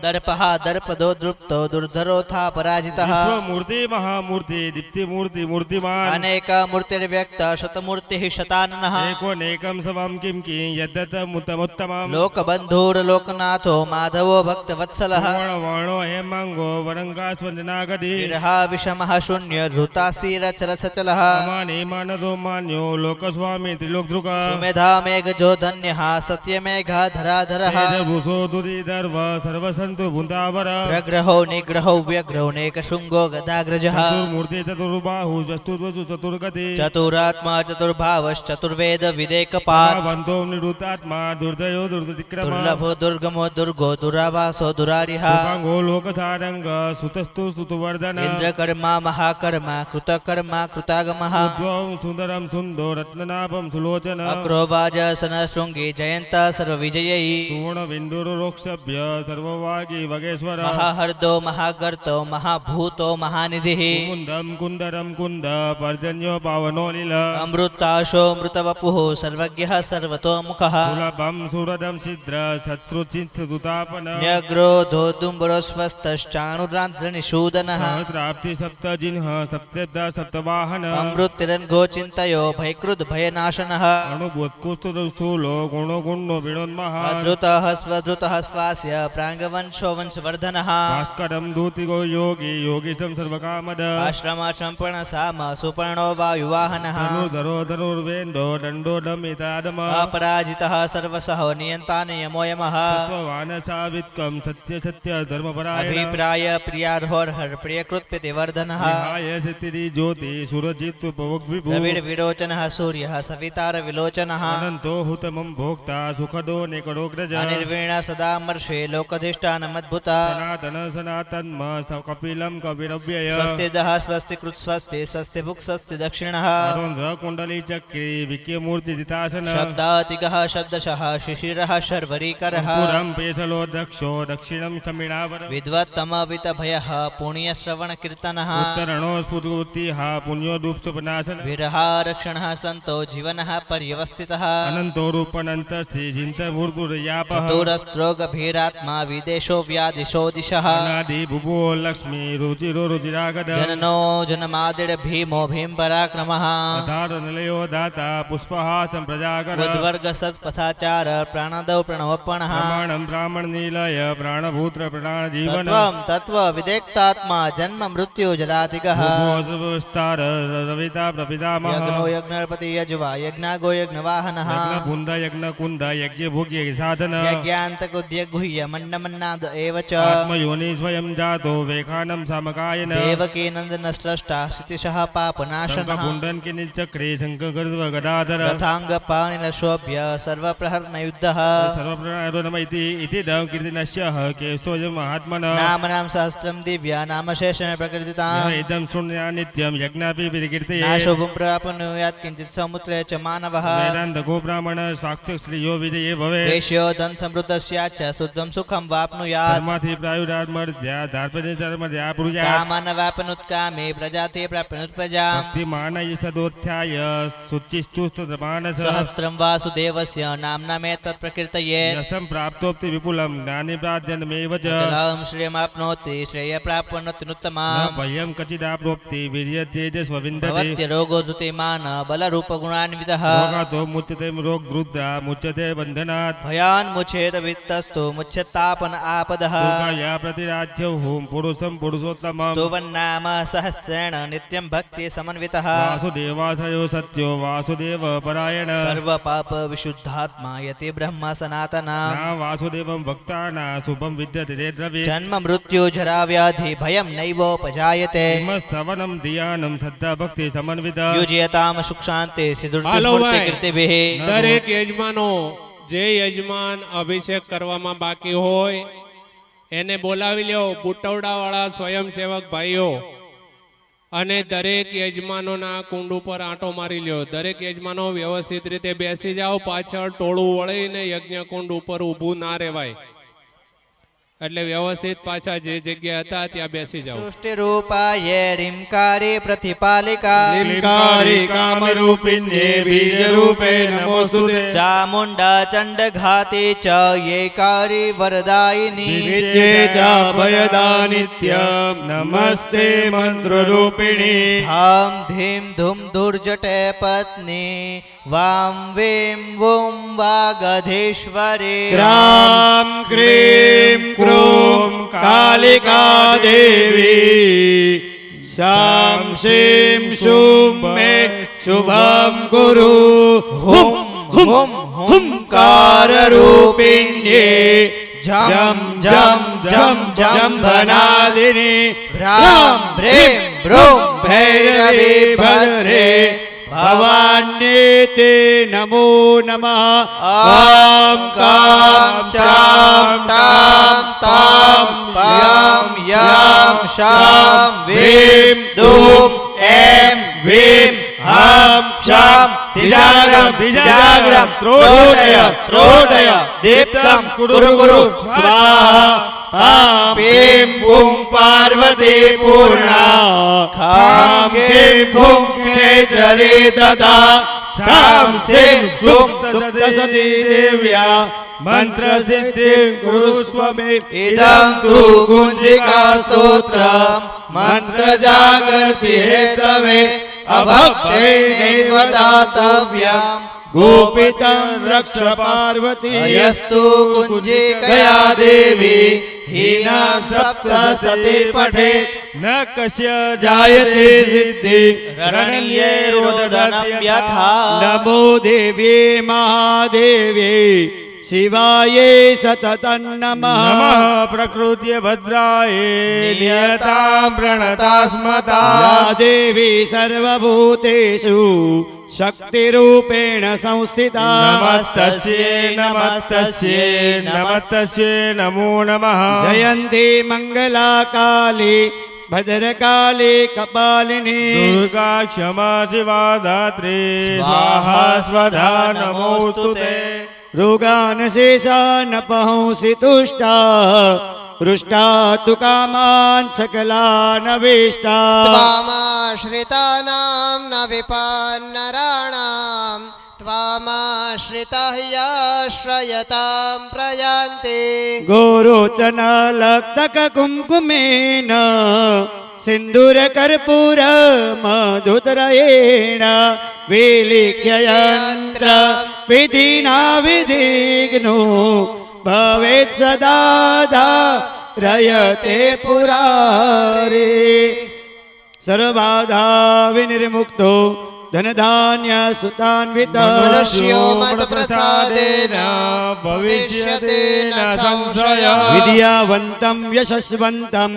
દર્પઃ દર્પદો દૃપ્તો દુર્ધરોથા પરાજિતઃ વિશ્વમૂર્તિ મહામૂર્તિ દીપ્તિમૂર્તિ મૂર્તિમાન અનેક મૂર્તિર્વ્યક્ત શતમૂર્તિઃ શતાનનઃ એકોનેકમ સવમ કિમ કિં યદ્દત મુત્તમોત્તમમ લોકબંધુર્લોકનાથો માધવો ભક્તવત્સલઃ વર્ણો હેમાંગો વરંગાસ્વંદનાગદી વિરહા વિષમઃ શૂન્ય ધૃતાસીરચલસચલઃ માની માનદો માન્યો લોકસ્વામી ત્રિલોકધૃક સુમેધા મેઘજો ધન્યઃ સત્યમેઘા ધરાધરઃ ભૂષો દુરીદર્વ સર્વસંતુ ભૂંતાવર પ્રગ્રહો નિગ્રહો વ્યગ્રહો નેકશૃંગો ગદાગ્રજઃ ચતુર્મૂર્તિ ચતુર્બાહુ ચતુર્વસુ ચતુર્ગતિ ચતુરાત્મા ચતુર્ભાવશ્ચતુર્વેદ વિદેકપાદ વંતો નિવૃત્તાત્મા દુર્દયો દુર્દતિક્રમ દુર્લભો દુર્ગમો દુર્ગો દુરાવાસો દુરારિહ સુભાંગો લોકસારંગ સુતસ્તુ સ્તુતવર્ધન ઇન્દ્રકર્મા મહાકર્મા કૃતકર્મા કૃતાગમઃ ઉદ્ભવં સુંદરમ સુંદો રત્નનાભમ સુલોચન અક્રોવાજસન શૃંગી જયંત સર્વવિજયી સુવર્ણ વિંદુરોક્ષભ્ય સર્વવાગી વગેશ્વર મહાહર્દો મહાગર્તો મહાભૂતો મહાનિધિઃ મુંદમ કુંદરમ કુંદ પર્જન્યો પાવનો લીલ અમૃતાશો મૃતવપુઃ સર્વજ્ઞઃ સર્વતોમુખઃ સુલભમ સુરદમ છિદ્ર શત્રુચિત્તુતાપન ન્યગ્રોધો દુંબરો સ્વસ્તશ્ચાણુરાંધ્રનિષૂદનઃ સહસ્રાપ્તિ સપ્ત જિન્હ સપ્તેબ્દ સપ્તવાહન અમૃતિરન્ઘો ચિંતયો ભયકૃત ભયનાશનઃ અણુબોત્કુસ્તુ સ્થૂલો ગુણો ગુણો વિણોન્મહ અધૃતઃ સ્વધૃતઃ સ્વાસ્ય પ્રાંગવંશો વંશવર્ધનઃ ભાસ્કરમ દૂતિકો યોગી યોગીશમ સર્વકામદ આશ્રમાશ્રમ સામ સુપર્ણો વાયુવાહનઃ ધનુર્ધરો ધનુર્વેન્દો દંડો દમિતાદમ અપરાજિતઃ સર્વસઃ નિયંતા નિયમો યમઃ સત્વવાન સાવિત્કમ સત્ય સત્ય ધર્મપરાયણ અભિપ્રાય પ્રિયાર્હોર્હર પ્રિયકૃત્પ્યતિવર્ધનઃ વિહાય સિદ્ધિ જ્યોતિ સુરજિત ઉપવગ વિભુ રવિર વિરોચનઃ સૂર્યઃ સવિતાર વિલોચનઃ અનંતો હુતમમ ભોક્તા સુખદો નિકડોગ્રજ અનિર્વીણ સદામર્ષે લોકધિષ્ઠાનમદ્ભુત સનાતન સનાતન્મ કપિલમ કવિરવ્યય સ્વસ્તિદઃ સ્વસ્તિકૃત સ્વસ્તિ સ્વસ્તિ ભુક્ સ્વસ્તિ દક્ષિણઃ અરુંધ કુંડલી ચક્રી વિક્યમૂર્તિ જીતાસન શબ્દાતિગઃ શબ્દશઃ શિશિરઃ શર્વરીકરઃ પુરમ પેશલો દક્ષો દક્ષિણમ સમીણાવર વિદ્વત્તમવિતભયઃ પુણ્યશ્રવણ કીર્તનઃ ઉત્તરણો સ્ફુર્તિઃ પુણ્યો દુઃખસુપનાશન વિરહારક્ષણઃ સંતો જીવનઃ પર્યવસ્થિતઃ અનંતો રૂપનંત શ્રી ચિંત ભૂર્ભુરયાપઃ ચતુરસ્ત્રોગભીરાત્મા વિદેશો વ્યાદિશો દિશઃ અનાદિ ભુવો લક્ષ્મી રુચિરો રુચિરાગદ જનનો જનમાદિર ભીમો ભીમ પરાક્રમઃ અધાર નિલયો દાતા પુષ્પહાસમ પ્રજાકર ઉદ્વર્ગ સત્પથાચાર પ્રાણદૌ પ્રણવપણઃ પ્રમાણમ બ્રાહ્મણ નીલય પ્રાણભૂત્ર પ્રાણ જીવન તત્વમ તત્વ વિદેક્તાત્મા જન્મ મૃત્યુ જલાતિગઃ વિસ્તાર રવિતા પ્રપિતામહ યજ્ઞો યજ્ઞપતિ યજવા યજ્ઞાગો યજ્ઞવાહનઃ યજ્ઞ પુંદ યજ્ઞ કુંદ યજ્ઞ ભોગ્ય સાધન યજ્ઞાંતકૃદ્ય ગુહ્ય મન્નમન્નાદ એવ ચ આત્મયોનિ સ્વયં જાતો વેખાનમ સામકાયન દેવકી નંદન સ્રષ્ટા સ્થિતિશઃ પાપનાશનઃ શંખપુંડન કિનિચક્રે શંખગર્વ ગદાધર રથાંગ પાણિન શોભ્ય સર્વપ્રહર્ન યુદ્ધઃ સર્વપ્રણમ ઇતિ દમ કીર્તિનશ્ય કેશોય મહાત્મન નામ નામ સહસ્રમ દિવ્યા નામ શેષણ પ્રકૃતિતાં ઇદમ શૂન્ય નિત્યમ યજ્ઞાપી વિકીર્તયે નાશોભું પ્રાપ્નુયાત કિંચિત સૌમુત્રે ચ માનવઃ વેદાંતકો બ્રાહ્મણ સાક્ષર શ્રીયો વિજયે ભવે વેશ્યો ધન સમૃદ્ધસ્યાચ્ચ શુદ્ધમ સુખમ વાપ્નુયાત ધર્માથી પ્રાયુરાત્મર્ધ્યા ધાર્પજે ચર્મધ્યા પુરુષા કામાન વાપનુત્કામે પ્રજાતે પ્રાપ્નુત્પ્રજા ભક્તિમાન સદોત્થાય શુચિસ્તુસ્તમાનસ સહસ્રમ વાસુદેવસ્ય નામ્નામેતત્ પ્રકીર્તયે રસમ પ્રાપ્તોક્તિ વિપુલમ જ્ઞાની પ્રાધ્યનમેવ ચ ચલામ શ્રેયમાપ્નોતિ શ્રેય પ્રાપ્નોતિનુત્તમા ભયમ કચિદાપ્રોક્તિ વીર્ય તેજસ્વ વિંદતે ભવત્ય રોગો ધૃતિમાન બલરૂપ ગુણાન્વિતઃ ભોગાતો મુચ્યતે रोग धृता मुच्यते बंधनात् भयान् मुचेत वित्तस्तु मुच्यतापन आपदः लोकाया प्रतिराज्यं हुं पुरुषं पुरुषोत्तमं स्तुवन्नाम सहस्रेण नित्यं भक्ति समन्वितः वासुदेवासयो सत्यो वासुदेव परायण सर्वपाप विशुद्धात्मा यति ब्रह्म सनातना ना वासुदेवं भक्ताना शुभं विद्यते ते द्रवे जन्म मृत्यु जरा व्याधि भयं नैवोपजायते श्रवणं ध्यानं श्रद्धा भक्ति समन्वित युज्यताम सुख शांति હાલો सिद्धि ભાઈ. कृतिभिः દરેક યજમાનો જે યજમાન અભિષેક કરવામાં બાકી હોય એને બોલાવી લ્યો, બુટવડાવાળા સ્વયંસેવક ભાઈઓ, અને દરેક યજમાનોના કુંડ ઉપર આંટો મારી લ્યો. દરેક યજમાનો વ્યવસ્થિત રીતે બેસી જાઓ. પાછળ ટોળું વળીને યજ્ઞ કુંડ ઉપર ઊભું ના રહેવાય. એટલે વ્યવસ્થિત પાછા જે જગ્યા હતા ત્યાં બેસી જાઓ. सृष्टि रूपाय ह्रींकारि प्रतिपालिका लिंगारी कामरूपिण्ये बीजरूपे नमोस्तुते चामुण्डा चण्डघाती च येकारी वरदायिनी विचे चाभयदानित्यं नमस्ते मन्त्ररूपिणी धाम धीम धूम धूर्जटे पत्नी वां वें वों वागधीश्वरी ग्रां क्रीं क्रूं कालिका देवी शां शीं शूं मे शुभं कुरु हुं हुं हुंकाररूपिण्ये झं झं झं झं भनादिनी भ्रां भ्रीं भ्रूं भैरवी भद्रे भवान्येते नमो नमः ॐ कां चां टां तां पां यां शां वीं दूं ऐं वीं हां शां तिजाग्रं त्रोटय दीप्तं कुरु कुरु स्वाहा पीं पुं पार्वती पूर्णा खां कीं खुं खेचरी तथा सां सिं सुं सप्तसती देव्या मंत्र सिद्धि गुरुस्व मे इदं तु कुञ्जिका स्तोत्रं मंत्र जागर्ति हेतवे अभक्तेनैव दातव्यं गोपितं रक्ष पार्वती अयस्तु कुञ्जिकया देवी हीनां सप्तसती पठे न कस्य जायते सिद्धि रणल्ये रोदनं यथा नमो देवी महादेवी शिवाये सततं नमः नमः प्रकृत्य भद्राय नियतां प्रणता स्मता या देवी सर्वभूतेषु शक्तिरूपेण संस्थिता नमस्तस्यै नमस्तस्यै नमस्तस्यै नमो नमः जयन्ती मङ्गला काली भद्रकाली कपालिनी दुर्गा क्षमा शिवा धात्री स्वाहा स्वधा नमोस्तुते रोगान् शेषान् पहंसि तुष्टा रुष्टा तु कामान् सकलान् अभीष्टा त्वामाश्रितानां न विपन्नराणां त्वामाश्रिताः याश्रयतां प्रयान्ति गोरोचनलक्तककुङ्कुमेन सिन्दूरकर्पूर मधुत्रयेण विलिख्य यन्त्र विधिना विधिग्नो भवेत् सदा रयते पुरारे सर्वबाधा विनिर्मुक्तो धनधान्य सुतान्वितः मनुष्यो मत्प्रसादेन भविष्यति न संशयः विद्यावन्तं यशस्वन्तं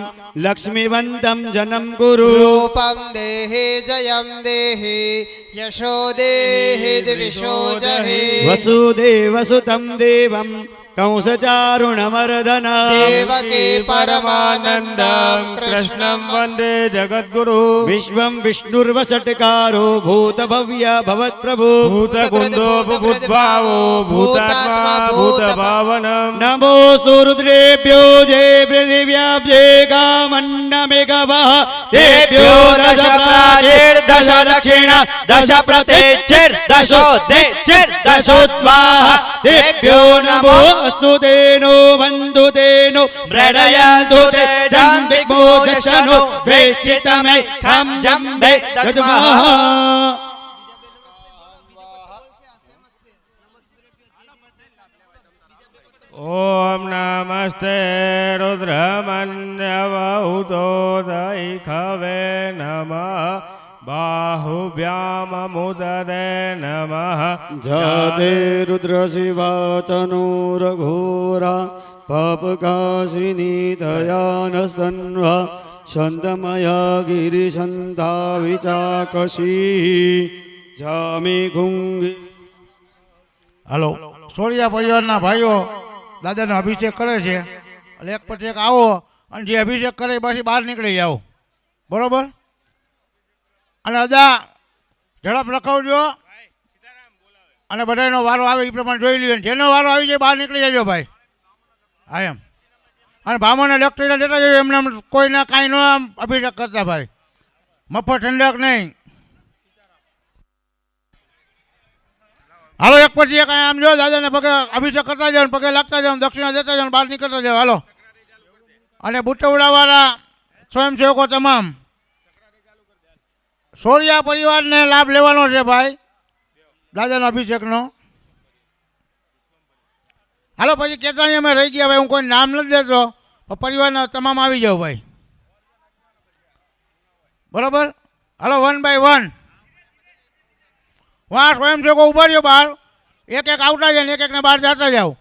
लक्ष्मीवन्तं जनं कुरु रूपं देहि जयं देहि यशो देहि दिविशो जहि वसुदेवसुतं देवं कंसचारुणमर्दन देवकी परमानन्दं कृष्णं वन्दे जगद्गुरु विश्वं विष्णुर्वषट्कारो भूतभव्य भवत्प्रभु भूतकुन्दो बुद्भावो भूतात्मा भूतभावनं नमो सुरुद्रेभ्यो जय पृथिव्याब्जे कामन्नमेकवः तेभ्यो दश प्राचीर्दश दक्षिण दश प्रतीचिर्दशोद्धेचिर्दशोद्वाहा तेभ्यो नमो अस्तु तेनो वन्दु तेनो मृडयन्तु ते जन्विग्मो जशनो वेष्टितमे खं जम्बे दद्मः ઓમ નમસ્તે રુદ્રમન્યવહુતો દૈખવે નમઃ બાહુભ્યામ મુદદે નમઃ જાતે રુદ્ર શિવાતનુરઘોરા પાપકાશિની દયાનસ્તન્વા શાંતમયા ગિરિશંતા વિચાકશી જામી ગુંગી. હાલો, સોરિયા પરિવારના ભાઈઓ દાદાનો અભિષેક કરે છે એટલે એક પછી એક આવો અને જે અભિષેક કરે પછી બહાર નીકળી જાઓ, બરોબર? અને અદા ઝડપ રખાવજો અને બધાનો વારો આવે એ પ્રમાણે જોઈ લ્યો. જેનો વારો આવી જાય બહાર નીકળી જજો ભાઈ. હા એમ. અને બ્રાહ્મણને લક્ષીને દેતા જજો, એમને કોઈને કાંઈ ન અભિષેક કરતા ભાઈ, મફત ઠંડક નહીં. હાલો, એક પછી એક આમ જો દાદાને પગે અભિષેક કરતા જાઓ, પગે લાગતા જાઓ, દક્ષિણા દેતા જાઓ, બહાર નીકળતા જાઓ. હાલો. અને બુટવડાવાળા સ્વયંસેવકો તમામ સોરિયા પરિવારને લાભ લેવાનો છે ભાઈ દાદાનો અભિષેકનો. હાલો, પછી કેતાની અમે રહી ગયા ભાઈ, હું કોઈ નામ નથી દેતો, પરિવારના તમામ આવી જાઓ ભાઈ, બરોબર? હાલો, 1 by 1 વાહ સ્વયંસેવકો ઉભા રહ્યો બહાર, એક એક આવતા જાય ને એક એકને બહાર જતા જાઓ.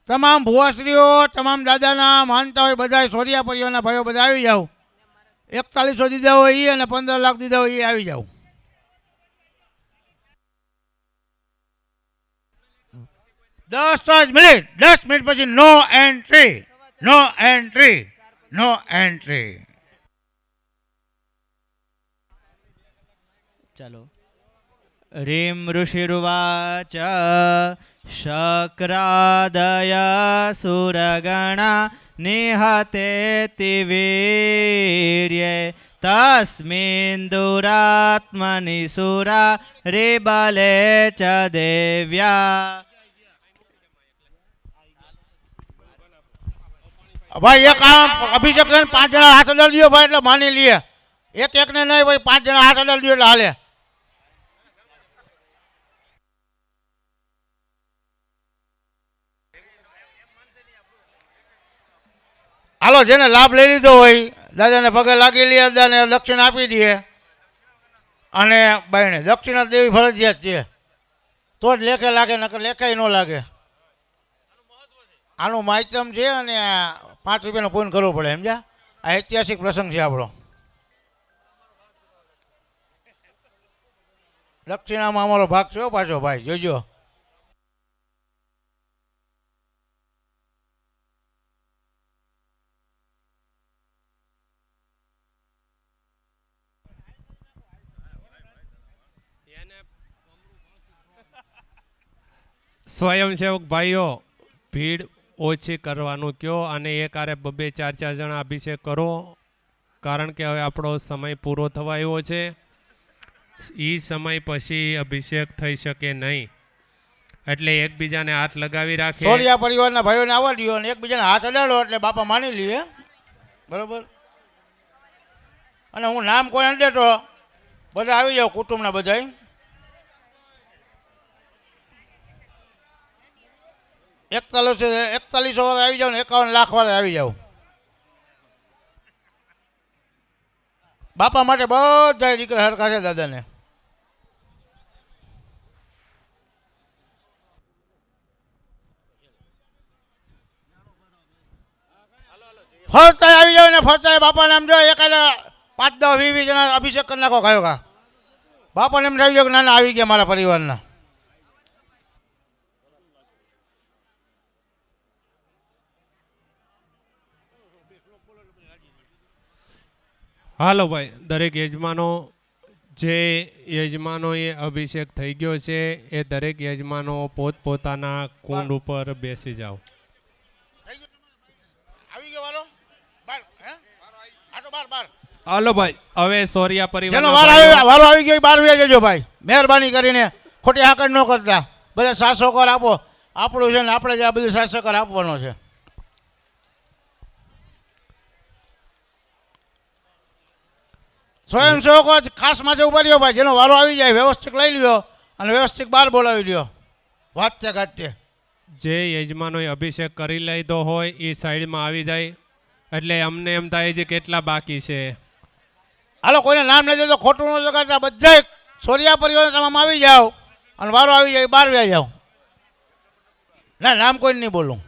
તમામ ભુવાશ્રીઓ, તમામ દાદાના માનતા હોય બધા સોરિયા પરિવારના ભાઈઓ બધા આવી જાઓ. 4100 દીધા હોય એ અને 15 લાખ દીધા હોય એ આવી જાઓ. દસ મિનિટ પછી no entry, no entry, no entry. ચાલો. રીમ ઋષિરુવાચ શક્રાદય સુરગણા નિહતેતિ વીર્યે તસ્મિન દુરાત્મનિ સુરા રિબલે ચ દેવ્યા. ભાઈ એક આમ અભિષેક લઈને 5 જણા હાથ અડાડી દો ભાઈ, એટલે માની લઈએ. એક એકને નહીં ભાઈ, 5 જણા હાથ અડાડી દો એટલે હાલે. હાલો, જેને લાભ લઈ લીધો હોય દાદાને પગે લાગી લે, દાદાને દક્ષિણા આપી દઈએ. અને બાઈને દક્ષિણા દેવી ફરજિયાત છે, તો જ લેખે લાગે, નકર લેખાય ન લાગે. આનું માધ્યમ છે અને 5 રૂપિયાનો પૂન કરવો પડે, સમજ્યા? આ ઐતિહાસિક પ્રસંગ છે આપણો. દક્ષિણામાં અમારો ભાગ છે પાછો ભાઈ, જોજો. સ્વયંસેવક ભાઈઓ ભીડ ઓછી કરવાનું કયો અને એક આરે 2-4 જણા અભિષેક કરો, કારણ કે હવે આપણો સમય પૂરો થવા આવ્યો છે. એ સમય પછી અભિષેક થઈ શકે નહીં, એટલે એકબીજાને હાથ લગાવી રાખે. સોરિયા પરિવારના ભાઈઓને આવવા દો અને એકબીજાને હાથ અડાડો એટલે બાપા માની લઈએ, બરોબર? અને હું નામ કોઈ નથી દેતો, બધા આવી જાઓ કુટુંબના બધા. એકતાલીસો વાર આવી જાઓ ને 51 લાખ વાર આવી જાઓ. બાપા માટે બધા દીકરા હરખા છે દાદાને. ફરતા આવી જાવ ને ફરતા બાપાને આમ જો એકાદા 5, 10, 20 જણા અભિષેક કરી નાખો ખાયો કા. બાપાને એમ થઈ ગયો કે ના ના આવી ગયા મારા પરિવારના. હાલો ભાઈ, દરેક યજમાનો જે યજમાનોએ અભિષેક થઈ ગયો છે એ દરેક યજમાનો પોતપોતાના કુંડ ઉપર બેસી જાઓ. આવી ગયો વાલો બાર, હે આટો બાર. હાલો ભાઈ, હવે સોરિયા પરિવાર જેનો વારો આવી ગયો બહાર વ્યા જજો ભાઈ, મહેરબાની કરીને ખોટી હાકડ ન કરતા. બધા શાસકોર આપો, આપણું છે ને આપણે જ આ બધું શાસકોર આપવાનો છે. સ્વયંસેવકો ખાસ માથે ઉભા રહ્યો ભાઈ, જેનો વારો આવી જાય વ્યવસ્થિત લઈ લ્યો અને વ્યવસ્થિત બહાર બોલાવી લ્યો વાંચતે ગાજતે. જે યજમાનોએ અભિષેક કરી લીધો હોય એ સાઈડમાં આવી જાય, એટલે અમને એમ થાય છે કેટલા બાકી છે. હાલો કોઈને નામ નહીં દેતો, ખોટું ન લગાડતા, બધા સોરિયા પરિવાર તમામ આવી જાઓ અને વારો આવી જાય બહાર વ્યા જાઓ. ના નામ કોઈ નહીં બોલું.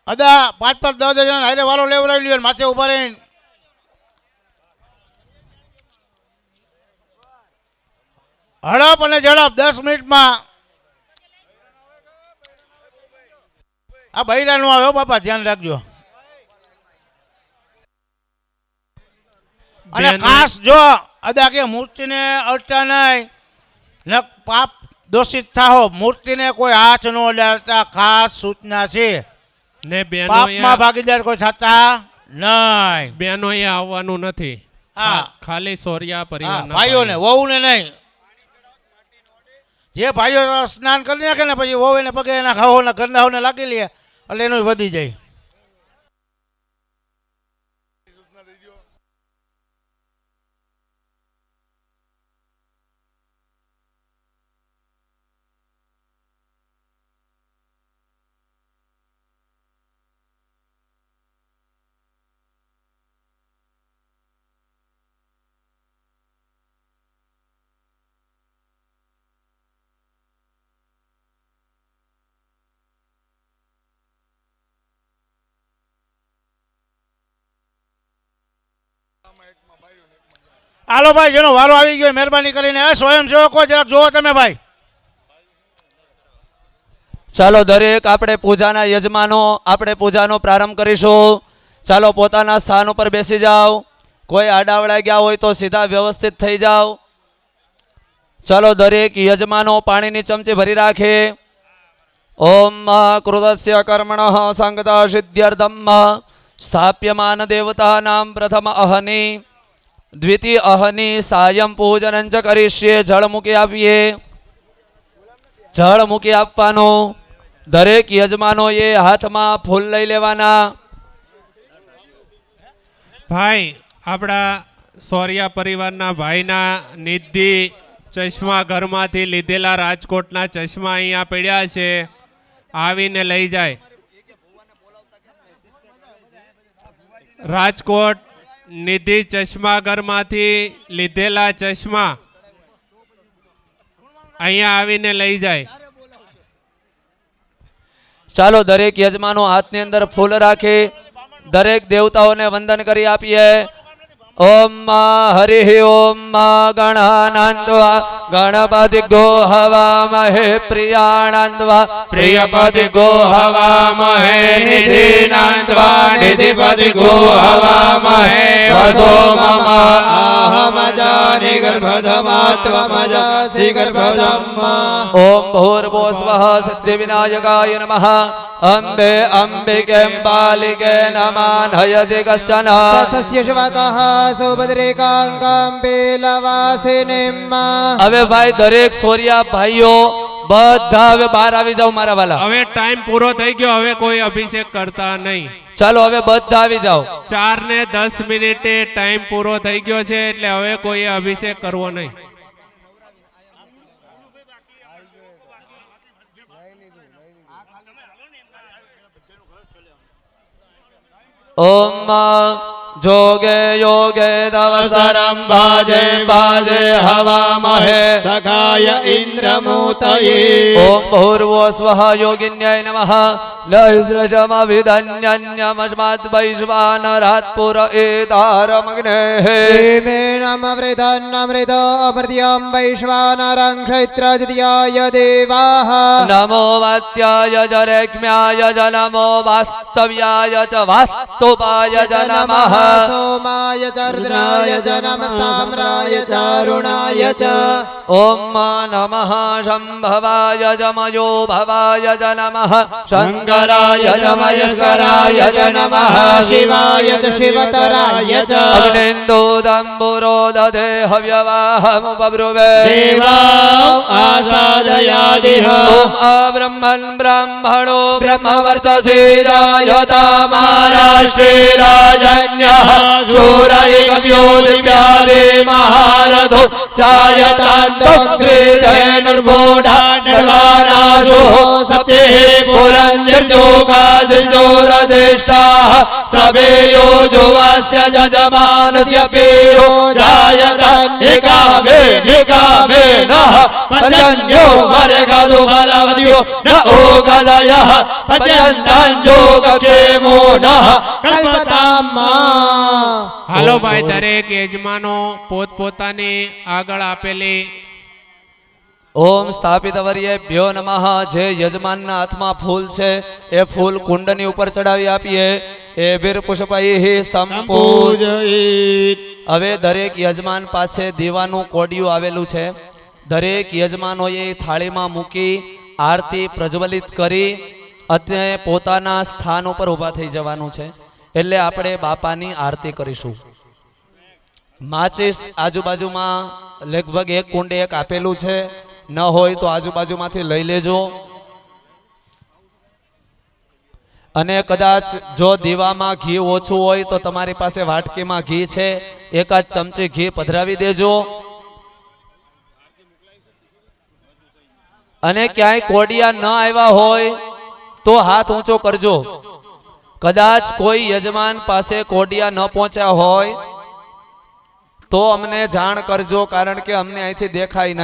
અદા 5-5 10 જણા હારે વારો લેવડાવી લ્યો, માથે ઉભા રહીને હડપ અને ઝડપ 10 મિનિટમાં. આ બૈરા નું આવ્યો બાપા, ધ્યાન રાખજો. અને ખાસ જો અદા કે મૂર્તિને અડતા નહીં ને પાપ દોષિત થાઓ, મૂર્તિને કોઈ હાથ ન અડાડતા ખાસ સૂચના છે. ને પાપમાં ભાગીદાર કોઈ થતા નહીં. બહેનો એ આવવાનું નથી, હા ખાલી સોરિયા પરિવાર ભાઈઓને, વહુને નહીં. જે ભાઈઓ સ્નાન કરી નાખે ને પછી વહુ એને પગે એના ખાવોના ઘરના હોને લાગી લે એટલે એનું વધી જાય. હાલો ભાઈ, જેનો વારો આવી ગયો મહેરબાની કરીને સ્વયંસેવકો જરાક જોવો તમે ભાઈ. ચાલો દરેક આપણે પૂજાના યજમાનો આપણે પૂજાનો પ્રારંભ કરીશું. ચાલો પોતાના સ્થાન ઉપર બેસી જાઓ. કોઈ આડાવડા ગયા હોય તો સીધા વ્યવસ્થિત થઈ જાઓ. ચાલો દરેક યજમાનો પાણીની ચમચી ભરી રાખે. ઓમ કૃતસ્ય કર્મણઃ સંગતા સિદ્ધ્યર્થમ સ્થાપ્યમાન દેવતાનામ પ્રથમ અહની દ્વિતીય અહની સાયં પૂજન ચ કરીશ્યે. જળ મૂકી આપીએ. જળ મૂકી આપવાનું. દરેક યજમાનોએ હાથમાં ફૂલ લઈ લેવાના. ભાઈ આપણા સોરિયા પરિવારના ભાઈના નિધિ ચશ્મા ઘરમાંથી લીધેલા રાજકોટના ચશ્મા અહીંયા પડ્યા છે, આવીને લઈ જાય. રાજકોટ નિધિ ચશ્મા ઘરમાંથી લીધેલા ચશ્મા અહીંયા આવીને લઈ જાય. ચાલો દરેક યજમાનો હાથની અંદર ફૂલ રાખે. દરેક દેવતાઓને વંદન કરી આપીએ. ઓમ હરિ ઓમ ગણાનંદવા ગણપતિ ગો હવામહે પ્રિયાનંદવા પ્રિયપતિ ગો હવામહે નિધિનંદવા નિધિપતિ ગો હવામહે વસો મમ અહમજાનિ ગર્ભધમાત્વમજાસી ગર્ભધમ્મ. ઓમ ભૂર્ભુવઃ સિદ્ધિવિનાયકાય નમઃ. અંબે અંબિકેમ્બાલિકે નમાનહયતિ કશ્ચન. સસ્ય શવકઃ સુભદ્રેકાંકાંબે લવાસિનિમ્મ. હવે ભાઈ દરેક સોરિયા ભાઈઓ બધા હવે બહાર આવી જાવ મારા વાલા. હવે ટાઈમ પૂરો થઈ ગયો, હવે કોઈ અભિષેક કરતા નહીં. ચાલો હવે બધા આવી જાઓ. 4 ને 10 મિનિટે ટાઈમ પૂરો થઈ ગયો છે, એટલે હવે કોઈએ અભિષેક કરવો નહીં. ઓમ જોગે યોગે દવસરમ બાજે બાજે હવામહે સખાય ઇન્દ્રમૂતયે. ઓમ ભૂર્ભુવઃ સ્વઃ યોગિન્યાય નમઃ. લૈદ્રજમ વિધન્યન્યમસ્માદ વૈશ્વાનરાત પુર એતારમગ્નેઃ. ेमेनमवृधन्नमृत अमृत्यं वैश्वानरं क्षैत्रद्वितीयाय देवाः. नमो वात्याय जरेक्म्याय च नमो वास्तव्याय च वास्तुपाय च नमः. सोमाय च रुद्राय च नमः साम्राय च अरुणाय च. ओम नमः शंभवाय च मयो भवाय च नमः. शङ्कर મહેશ્વરાય ચ મહેશ્વરાય ચ નમઃ શિવાય ચ શિવતરાય ચ અગ્નિન્દો દંબુરો દધે હવ્યવાહમુપબ્રુવે દેવા આસાદયાદિહ ઓમ અબ્રહ્મણ બ્રહ્મણો બ્રહ્મવર્ચસી જાયતામારાષ્ટ્રે રાજન્યઃ શૂરૈકવ્યો દિવ્યાદે મહારથો જાયતાંતગ્રેધેનુર્મૂઢાન્વાનાશો સપ્તે પુરંજર્જોગાજોરધિષ્ઠાઃ સભેયો જોવાસ્ય જજમાનસ્ય પેયો જાયતાન એકામે નઃ પંચન્યો મરેગાદો બલવદ્યો ન ઓગદયઃ પંચંતં જોગક્ષેમો નઃ કલ્પતામ્મા હાલો ભાઈ દરેક યજમાનો પોતપોતાની આગળ આપેલી ઓમ સ્થાપિત વર્યેભ્યો નમઃ. જે યજમાનના હાથમાં ફૂલ છે એ ફૂલ કુંડની ઉપર ચડાવી આપીએ. એભિર પુષ્પૈઃ સંપૂજ. હવે દરેક યજમાન પાસે દીવાનું કોડિયું આવેલું છે. દરેક યજમાનોએ થાળીમાં મૂકી આરતી પ્રજ્વલિત કરી અત્યારે પોતાના સ્થાન ઉપર ઊભા થઈ જવાનું છે. એટલે આપણે બાપાની આરતી કરીશું. માચિસ આજુબાજુમાં લગભગ એક કુંડ એક આપેલું છે, ન હોય તો આજુબાજુમાંથી લઈ લેજો. અને કદાચ જો દીવામાં ઘી ઓછું હોય તો તમારી પાસે વાટકીમાં ઘી છે, એકાદ ચમચી ઘી પધરાવી દેજો. અને ક્યાંય કોડિયા ન આવ્યા હોય તો હાથ ઊંચો કરજો. કદાચ કોઈ યજમાન પાસે કોડિયા ન પહોંચ્યા હોય તો અમને જાણ કરજો, કારણ કે અમને અહીંથી દેખાય નહીં.